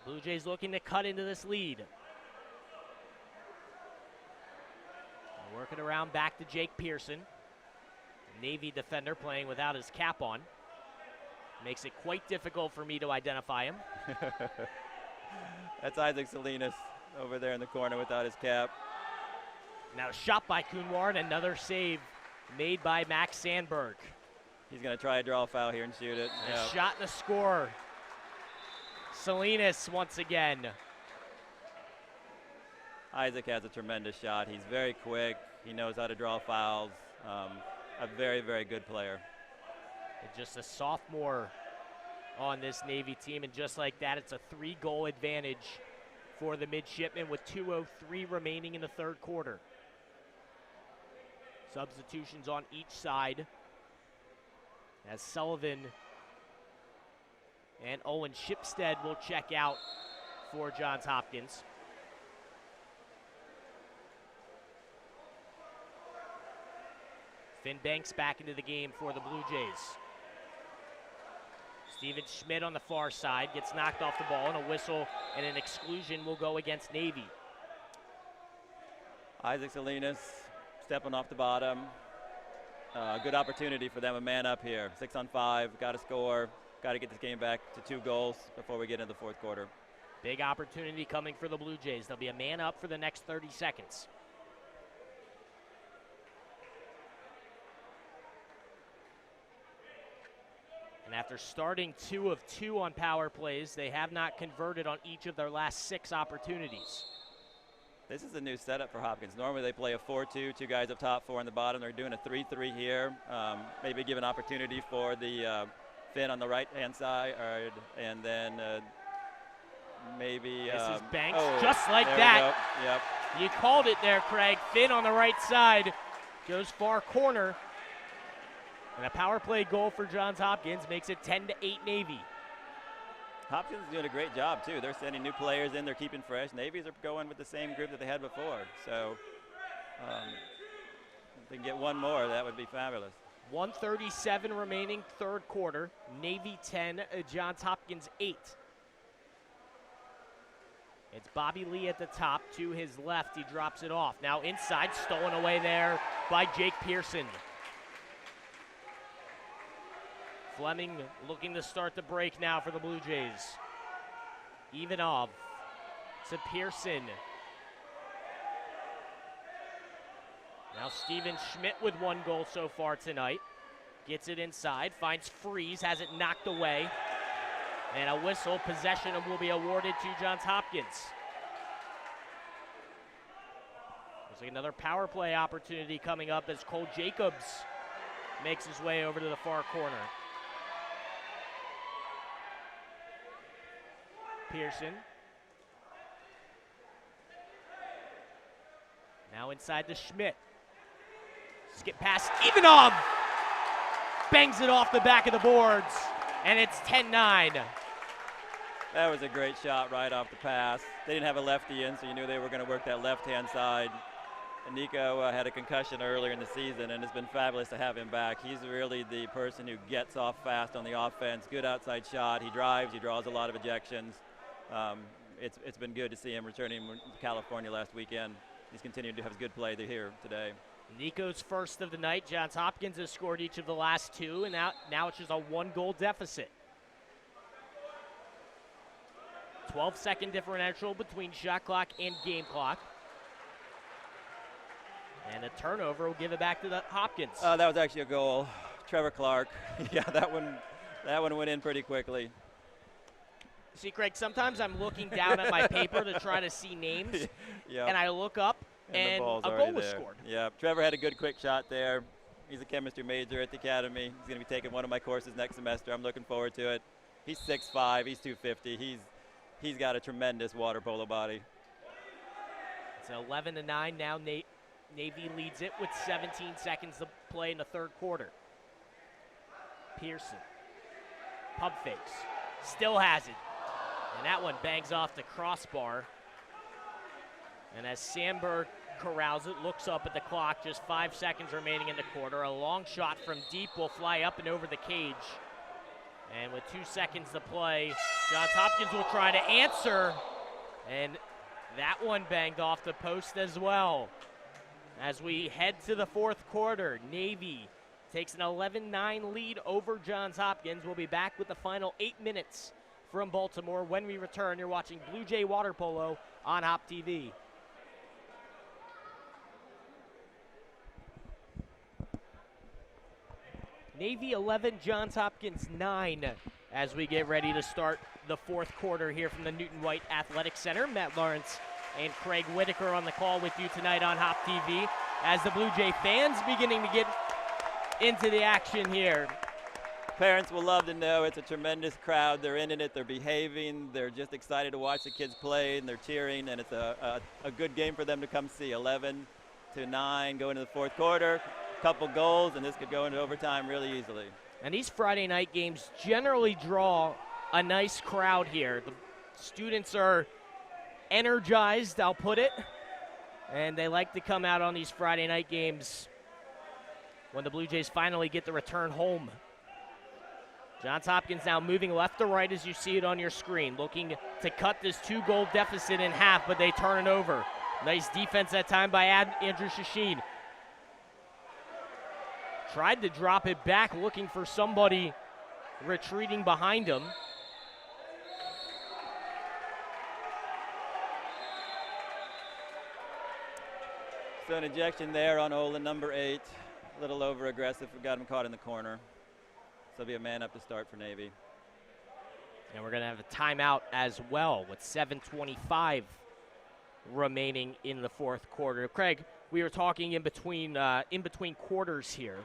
Speaker 1: Blue Jays looking to cut into this lead. Working around back to Jake Pearson. Navy defender playing without his cap on. Makes it quite difficult for me to identify him.
Speaker 2: That's Isaac Salinas over there in the corner without his cap.
Speaker 1: Now a shot by Kunwar and another save made by Max Sandberg.
Speaker 2: He's going to try to draw a foul here and shoot it.
Speaker 1: A shot and a score. Salinas once again.
Speaker 2: Isaac has a tremendous shot. He's very quick. He knows how to draw fouls. A very, very good player.
Speaker 1: And just a sophomore on this Navy team, and just like that, it's a 3-goal advantage for the midshipmen with 2:03 remaining in the third quarter. Substitutions on each side as Sullivan and Owen Shipstead will check out for Johns Hopkins. Finn Banks back into the game for the Blue Jays. Steven Schmidt on the far side gets knocked off the ball, and a whistle and an exclusion will go against Navy.
Speaker 2: Isaac Salinas stepping off the bottom. Good opportunity for them, a man up here. 6 on 5, got to score. Got to get this game back to 2 goals before we get into the fourth quarter.
Speaker 1: Big opportunity coming for the Blue Jays. They'll be a man up for the next 30 seconds. And after starting 2 of 2 on power plays, they have not converted on each of their last 6 opportunities.
Speaker 2: This is a new setup for Hopkins. Normally they play a 4-2, 2 guys up top, 4 on the bottom. They're doing a 3-3 here. Maybe give an opportunity for the Finn on the right-hand side, and then maybe.
Speaker 1: This is Banks, just like that.
Speaker 2: Yep.
Speaker 1: You called it there, Craig. Finn on the right side goes far corner. And a power play goal for Johns Hopkins makes it 10-8 Navy.
Speaker 2: Hopkins is doing a great job, too. They're sending new players in. They're keeping fresh. Navies are going with the same group that they had before. So if they can get one more, that would be fabulous.
Speaker 1: 1:37 remaining third quarter. Navy 10, Johns Hopkins 8. It's Bobby Lee at the top. To his left, he drops it off. Now inside, stolen away there by Jake Pearson. Fleming looking to start the break now for the Blue Jays. Ivanov to Pearson. Now Steven Schmidt with 1 goal so far tonight. Gets it inside, finds Freeze, has it knocked away. And a whistle, possession will be awarded to Johns Hopkins. There's another power play opportunity coming up as Cole Jacobs makes his way over to the far corner. Pearson. Now inside to Schmidt. Skip past Ivanov. Bangs it off the back of the boards, and it's 10-9.
Speaker 2: That was a great shot right off the pass. They didn't have a lefty in, so you knew they were going to work that left-hand side. And Nico had a concussion earlier in the season, and it's been fabulous to have him back. He's really the person who gets off fast on the offense. Good outside shot. He drives. He draws a lot of ejections. It's been good to see him returning to California last weekend. He's continued to have good play here today.
Speaker 1: Nico's first of the night. Johns Hopkins has scored each of the last two, and now it's just a 1-goal deficit. 12-second differential between shot clock and game clock. And a turnover will give it back to the Hopkins.
Speaker 2: That was actually a goal. Trevor Clark. Yeah, that one went in pretty quickly.
Speaker 1: See, Craig, sometimes I'm looking down at my paper to try to see names,
Speaker 2: Yep.
Speaker 1: and I look up, and a goal was scored.
Speaker 2: Yeah, Trevor had a good quick shot there. He's a chemistry major at the academy. He's going to be taking one of my courses next semester. I'm looking forward to it. He's 6'5", he's 250. He's got a tremendous water polo body.
Speaker 1: It's 11-9 now. Navy leads it with 17 seconds to play in the third quarter. Pearson, pump fakes, still has it. And that one bangs off the crossbar. And as Sandberg corrals it, looks up at the clock, just 5 seconds remaining in the quarter. A long shot from deep will fly up and over the cage. And with 2 seconds to play, Johns Hopkins will try to answer. And that one banged off the post as well. As we head to the fourth quarter, Navy takes an 11-9 lead over Johns Hopkins. We'll be back with the final 8 minutes from Baltimore. When we return, you're watching Blue Jay Water Polo on HopTV. Navy 11, Johns Hopkins 9 as we get ready to start the fourth quarter here from the Newton White Athletic Center. Matt Lawrence and Craig Whitaker on the call with you tonight on HopTV as the Blue Jay fans beginning to get into the action here.
Speaker 2: Parents will love to know it's a tremendous crowd. They're in it, they're behaving, they're just excited to watch the kids play, and they're cheering, and it's a good game for them to come see. 11-9 going into the fourth quarter. Couple goals, and this could go into overtime really easily.
Speaker 1: And these Friday night games generally draw a nice crowd here. The students are energized, I'll put it, and they like to come out on these Friday night games when the Blue Jays finally get the return home. Johns Hopkins now moving left to right as you see it on your screen, looking to cut this 2-goal deficit in half, but they turn it over. Nice defense that time by Andrew Shasheen. Tried to drop it back, looking for somebody retreating behind him.
Speaker 2: So an ejection there on Olin, number 8. A little over aggressive. We got him caught in the corner. So it'll be a man up to start for Navy.
Speaker 1: And we're going to have a timeout as well with 7:25 remaining in the fourth quarter. Craig, we were talking in between quarters here,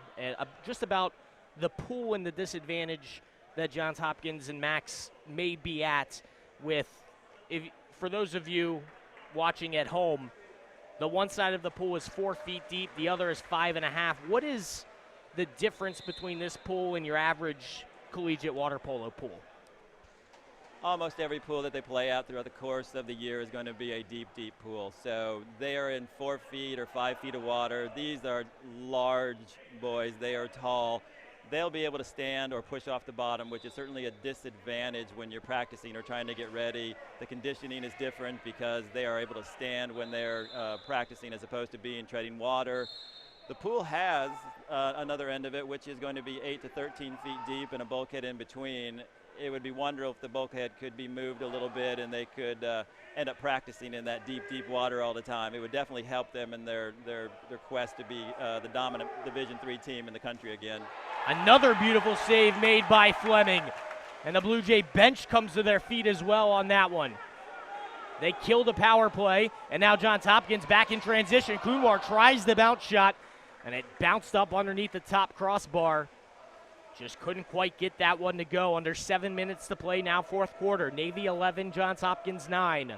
Speaker 1: just about the pool and the disadvantage that Johns Hopkins and Max may be at with, for those of you watching at home, the one side of the pool is 4 feet deep, the other is 5.5. What is the difference between this pool and your average collegiate water polo pool?
Speaker 2: Almost every pool that they play out throughout the course of the year is going to be a deep, deep pool. So they are in 4 feet or 5 feet of water. These are large boys. They are tall. They'll be able to stand or push off the bottom, which is certainly a disadvantage when you're practicing or trying to get ready. The conditioning is different because they are able to stand when they're practicing as opposed to being treading water. The pool has another end of it, which is going to be 8 to 13 feet deep and a bulkhead in between. It would be wonderful if the bulkhead could be moved a little bit and they could end up practicing in that deep, deep water all the time. It would definitely help them in their quest to be the dominant Division III team in the country again.
Speaker 1: Another beautiful save made by Fleming. And the Blue Jay bench comes to their feet as well on that one. They killed a power play, and now Johns Hopkins back in transition. Kunwar tries the bounce shot, and it bounced up underneath the top crossbar. Just couldn't quite get that one to go. Under 7 minutes to play now, fourth quarter. Navy 11, Johns Hopkins 9.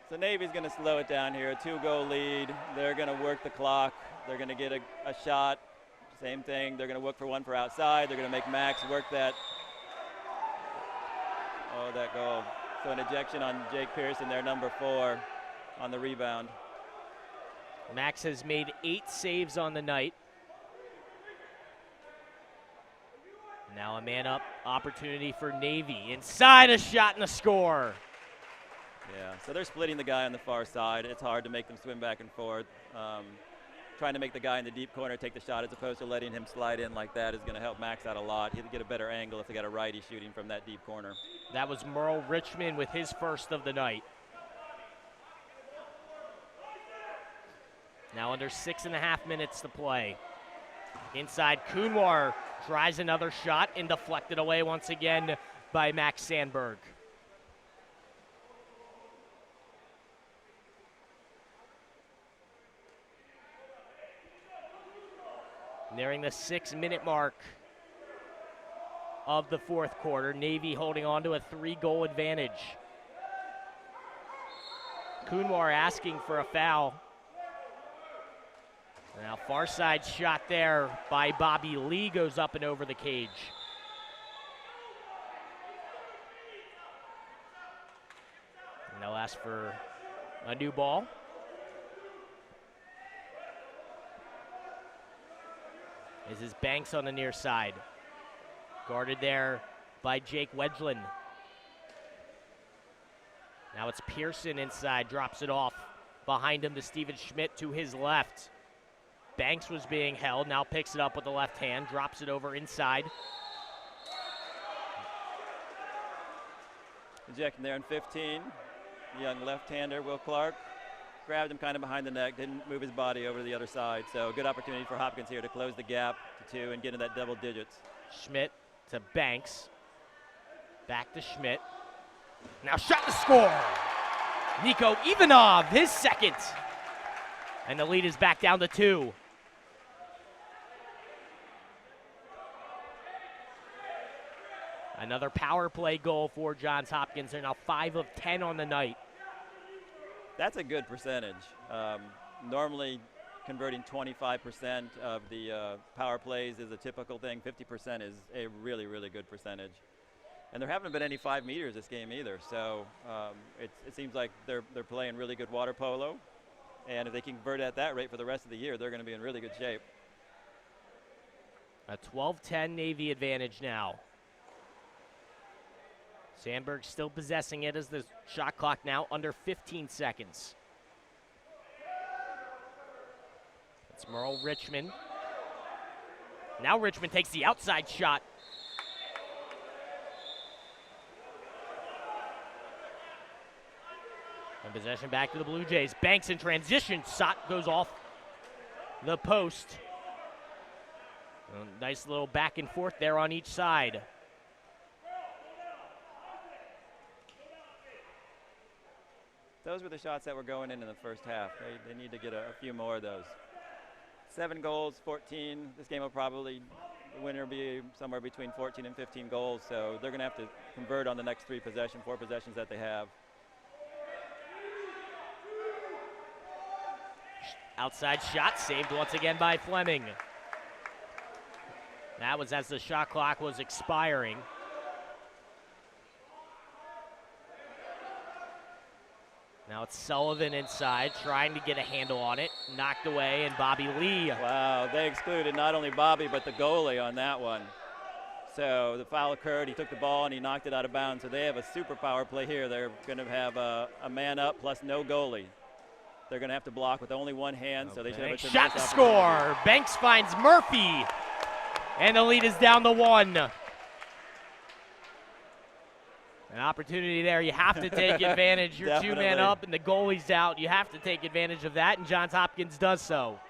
Speaker 2: So Navy's going to slow it down here. A 2-goal lead. They're going to work the clock. They're going to get a shot. Same thing. They're going to look for one for outside. They're going to make Max work that. Oh, that goal. So an ejection on Jake Pearson there, number 4, on the rebound.
Speaker 1: Max has made 8 saves on the night. Now a man-up opportunity for Navy. Inside, a shot and a score.
Speaker 2: Yeah, so they're splitting the guy on the far side. It's hard to make them swim back and forth. Trying to make the guy in the deep corner take the shot as opposed to letting him slide in like that is going to help Max out a lot. He'll get a better angle if they got a righty shooting from that deep corner.
Speaker 1: That was Merle Richmond with his first of the night. Now under 6.5 minutes to play. Inside, Kunwar tries another shot and deflected away once again by Max Sandberg. Nearing the 6-minute mark of the fourth quarter. Navy holding on to a 3-goal advantage. Kunwar asking for a foul. Now far side shot there by Bobby Lee goes up and over the cage. And they'll ask for a new ball. This is Banks on the near side. Guarded there by Jake Wedgland. Now it's Pearson inside, drops it off. Behind him to Steven Schmidt to his left. Banks was being held, now picks it up with the left hand, drops it over inside.
Speaker 2: Ejecting there in 15. Young left-hander, Will Clark. Grabbed him kind of behind the neck, didn't move his body over to the other side. So a good opportunity for Hopkins here to close the gap to 2 and get into that double digits.
Speaker 1: Schmidt to Banks. Back to Schmidt. Now shot to score. Nico Ivanov, his second. And the lead is back down to 2. Another power play goal for Johns Hopkins. They're now 5 of 10 on the night.
Speaker 2: That's a good percentage. Normally converting 25% of the power plays is a typical thing. 50% is a really, really good percentage. And there haven't been any 5 meters this game either. So it seems like they're playing really good water polo. And if they can convert at that rate for the rest of the year, they're going to be in really good shape.
Speaker 1: A 12-10 Navy advantage now. Sandberg still possessing it as the shot clock now under 15 seconds. It's Merle Richmond. Now Richmond takes the outside shot. And possession back to the Blue Jays. Banks in transition. Shot goes off the post. A nice little back and forth there on each side.
Speaker 2: Those were the shots that were going in the first half. They need to get a few more of those. 7 goals, 14. This game will probably, the winner will be somewhere between 14 and 15 goals. So they're going to have to convert on the next 4 possessions that they have.
Speaker 1: Outside shot saved once again by Fleming. That was as the shot clock was expiring. Now it's Sullivan inside, trying to get a handle on it. Knocked away, and Bobby Lee.
Speaker 2: Wow, they excluded not only Bobby, but the goalie on that one. So the foul occurred, he took the ball, and he knocked it out of bounds. So they have a super power play here. They're going to have a man up plus no goalie. They're going to have to block with only one hand, so they should have a
Speaker 1: shot to score. Banks finds Murphy, and the lead is down to 1. An opportunity there. You have to take advantage. You're 2-man up, and the goalie's out. You have to take advantage of that, and Johns Hopkins does so.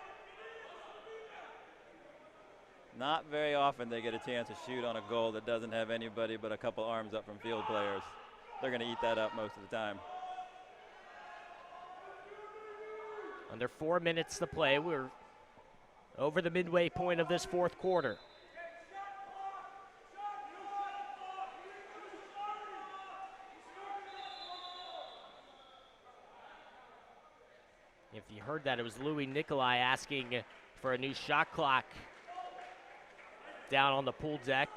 Speaker 2: Not very often they get a chance to shoot on a goal that doesn't have anybody but a couple arms up from field players. They're going to eat that up most of the time.
Speaker 1: Under 4 minutes to play. We're over the midway point of this fourth quarter. If you heard that, it was Louis Nicolai asking for a new shot clock down on the pool deck.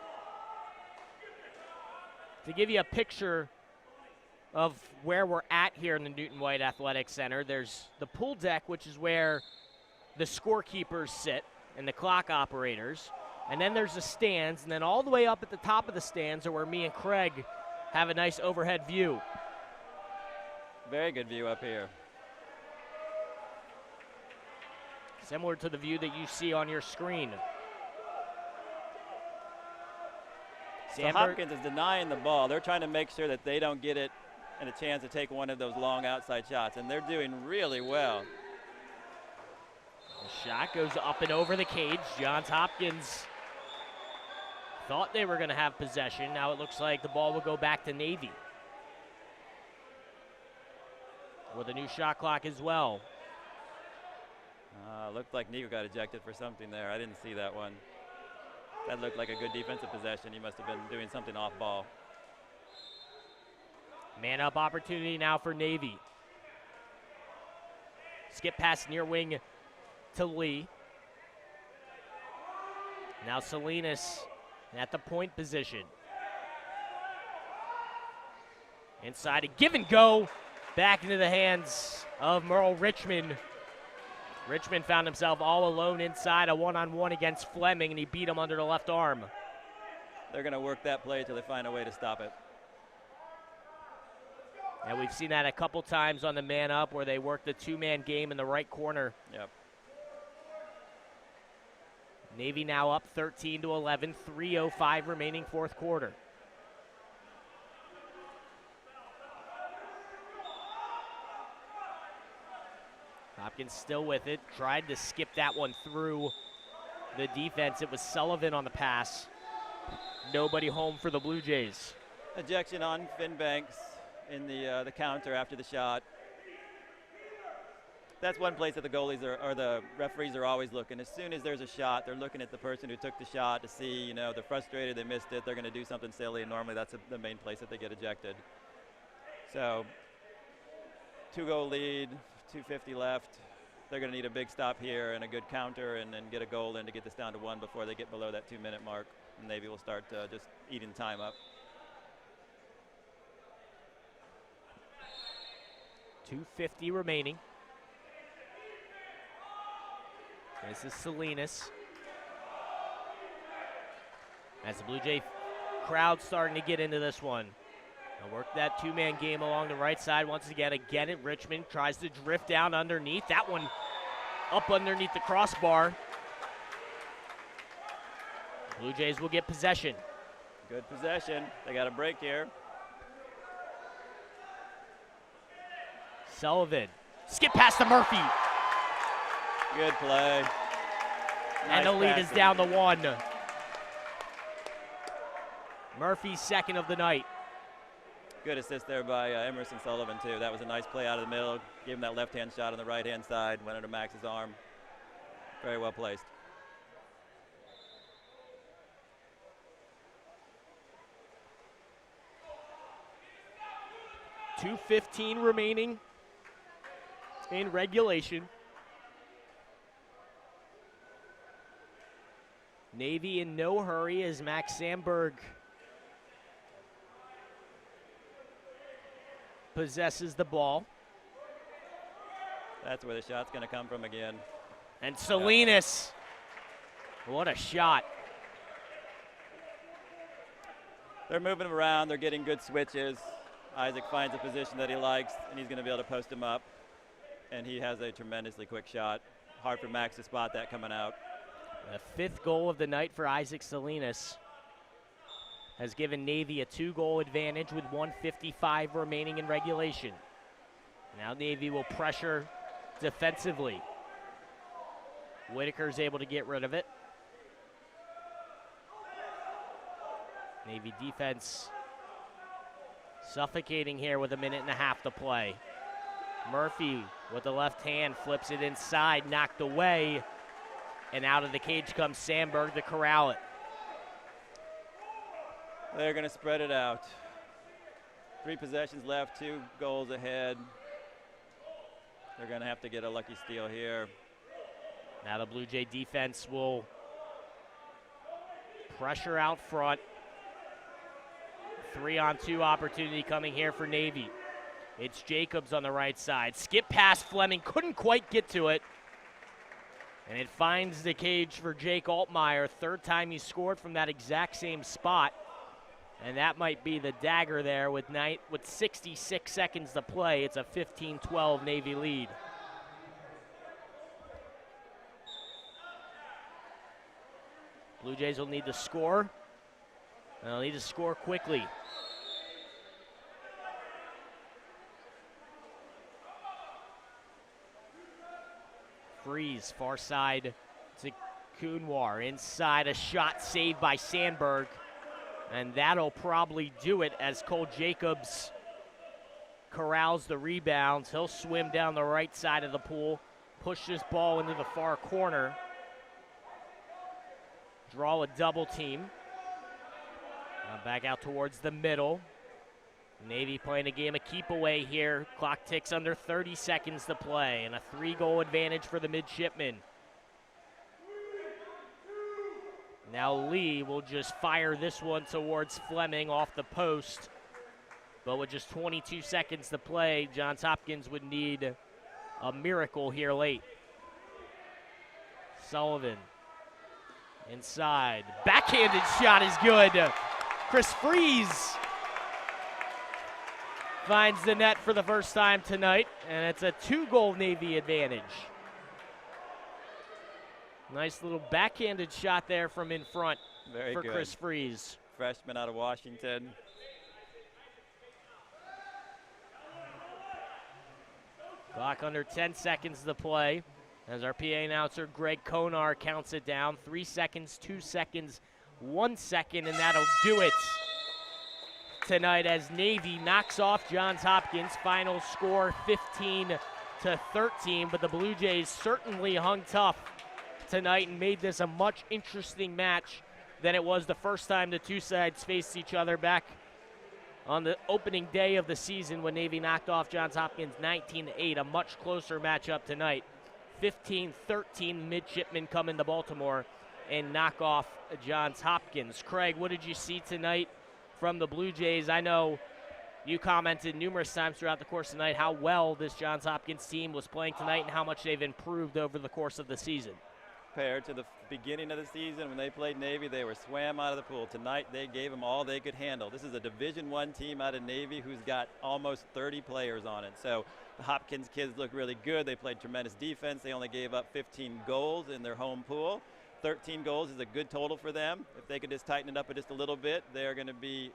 Speaker 1: To give you a picture of where we're at here in the Newton White Athletic Center, there's the pool deck, which is where the scorekeepers sit and the clock operators. And then there's the stands, and then all the way up at the top of the stands are where me and Craig have a nice overhead view.
Speaker 2: Very good view up here.
Speaker 1: Similar to the view that you see on your screen.
Speaker 2: So Hopkins is denying the ball. They're trying to make sure that they don't get it and a chance to take one of those long outside shots, and they're doing really well.
Speaker 1: The shot goes up and over the cage. Johns Hopkins thought they were going to have possession. Now it looks like the ball will go back to Navy with a new shot clock as well.
Speaker 2: Looked like Nico got ejected for something there. I didn't see that one. That looked like a good defensive possession. He must have been doing something off ball.
Speaker 1: Man up opportunity now for Navy. Skip pass near wing to Lee. Now Salinas at the point position. Inside a give and go. Back into the hands of Merle Richmond. Richmond found himself all alone inside a one-on-one against Fleming, and he beat him under the left arm.
Speaker 2: They're going to work that play until they find a way to stop it.
Speaker 1: And we've seen that a couple times on the man up where they work the two-man game in the right corner.
Speaker 2: Yep.
Speaker 1: Navy now up 13-11, 3:05 remaining fourth quarter. Hopkins still with it, tried to skip that one through the defense. It was Sullivan on the pass. Nobody home for the Blue Jays.
Speaker 2: Ejection on Finn Banks in the counter after the shot. That's one place that the goalies or the referees are always looking. As soon as there's a shot, they're looking at the person who took the shot to see, they're frustrated, they missed it, they're going to do something silly, and normally that's the main place that they get ejected. So, 2-goal lead, 2:50 left. They're going to need a big stop here and a good counter and then get a goal in to get this down to 1 before they get below that 2-minute mark. And Navy will start just eating time up.
Speaker 1: 2:50 remaining. This is Salinas. As the Blue Jay crowd starting to get into this one. They'll work that two-man game along the right side once again. Again, Richmond tries to drift down underneath. That one up underneath the crossbar. Blue Jays will get possession.
Speaker 2: Good possession. They got a break here.
Speaker 1: Sullivan. Skip past to Murphy.
Speaker 2: Good play.
Speaker 1: And the lead is down to 1. Murphy's second of the night.
Speaker 2: Good assist there by Emerson Sullivan, too. That was a nice play out of the middle. Gave him that left-hand shot on the right-hand side. Went under Max's arm. Very well placed.
Speaker 1: .2:15 remaining in regulation. Navy in no hurry as Max Sandberg possesses the ball.
Speaker 2: That's where the shot's going to come from again.
Speaker 1: And Salinas, what a shot.
Speaker 2: They're moving him around. They're getting good switches. Isaac finds a position that he likes, and he's going to be able to post him up. And he has a tremendously quick shot. Hard for Max to spot that coming out.
Speaker 1: The 5th goal of the night for Isaac Salinas has given Navy a 2-goal advantage with 1:55 remaining in regulation. Now Navy will pressure defensively. Whitaker's able to get rid of it. Navy defense suffocating here with 1.5 to play. Murphy with the left hand flips it inside, knocked away, and out of the cage comes Sandberg to corral it.
Speaker 2: They're going to spread it out. 3 possessions left, 2 goals ahead. They're going to have to get a lucky steal here.
Speaker 1: Now the Blue Jay defense will pressure out front. 3-on-2 opportunity coming here for Navy. It's Jacobs on the right side. Skip past Fleming, couldn't quite get to it. And it finds the cage for Jake Altmaier. 3rd time he scored from that exact same spot. And that might be the dagger there with 66 seconds to play. It's a 15-12 Navy lead. Blue Jays will need to score. They'll need to score quickly. Freeze, far side to Kunwar. Inside, a shot saved by Sandberg. And that'll probably do it as Cole Jacobs corrals the rebounds. He'll swim down the right side of the pool, push this ball into the far corner, draw a double team. Now back out towards the middle. Navy playing a game of keep away here. Clock ticks under 30 seconds to play, and a 3-goal advantage for the midshipmen. Now Lee will just fire this one towards Fleming off the post. But with just 22 seconds to play, Johns Hopkins would need a miracle here late. Sullivan inside. Backhanded shot is good. Chris Freeze finds the net for the first time tonight, and it's a 2-goal Navy advantage. Nice little backhanded shot there from in front for
Speaker 2: good.
Speaker 1: Chris Freeze.
Speaker 2: Freshman out of Washington.
Speaker 1: Clock under 10 seconds to play as our PA announcer Greg Konar counts it down. 3 seconds, 2 seconds, 1 second, and that'll do it tonight as Navy knocks off Johns Hopkins. Final score 15-13, but the Blue Jays certainly hung tough tonight and made this a much interesting match than it was the first time the two sides faced each other back on the opening day of the season when Navy knocked off Johns Hopkins 19-8. A much closer matchup tonight. 15-13 midshipmen come into Baltimore and knock off Johns Hopkins. Craig, what did you see tonight from the Blue Jays? I know you commented numerous times throughout the course of the night how well this Johns Hopkins team was playing tonight and how much they've improved over the course of the season.
Speaker 2: Compared to the beginning of the season when they played Navy, they were swam out of the pool. Tonight, they gave them all they could handle. This is a Division I team out of Navy who's got almost 30 players on it. So the Hopkins kids look really good. They played tremendous defense. They only gave up 15 goals in their home pool. 13 goals is a good total for them. If they could just tighten it up just a little bit, they are going to be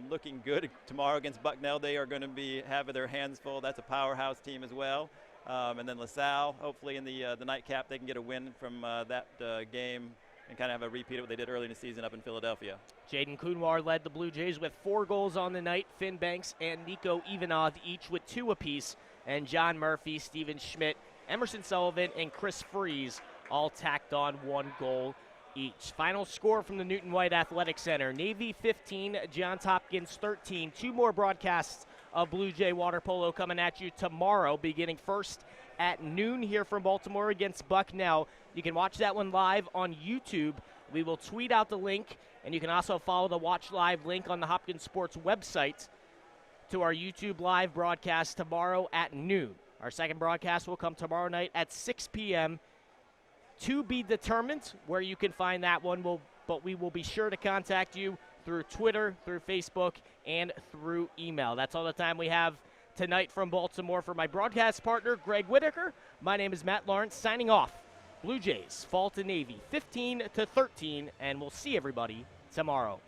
Speaker 2: looking good tomorrow against Bucknell. They are going to be having their hands full. That's a powerhouse team as well. And then LaSalle, hopefully in the nightcap, they can get a win from that game and kind of have a repeat of what they did early in the season up in Philadelphia.
Speaker 1: Jaden Kunwar led the Blue Jays with 4 goals on the night. Finn Banks and Nico Ivanov each with 2 apiece. And John Murphy, Steven Schmidt, Emerson Sullivan, and Chris Freeze all tacked on 1 goal each. Final score from the Newton White Athletic Center. Navy 15, Johns Hopkins 13. 2 more broadcasts of Blue Jay Water Polo coming at you tomorrow, beginning first at noon here from Baltimore against Bucknell. You can watch that one live on YouTube. We will tweet out the link, and you can also follow the Watch Live link on the Hopkins Sports website to our YouTube live broadcast tomorrow at noon. Our second broadcast will come tomorrow night at 6 p.m. To be determined where you can find that one, but we will be sure to contact you through Twitter, through Facebook, and through email. That's all the time we have tonight from Baltimore. For my broadcast partner, Greg Whitaker, my name is Matt Lawrence, signing off. Blue Jays fall to Navy 15-13, and we'll see everybody tomorrow.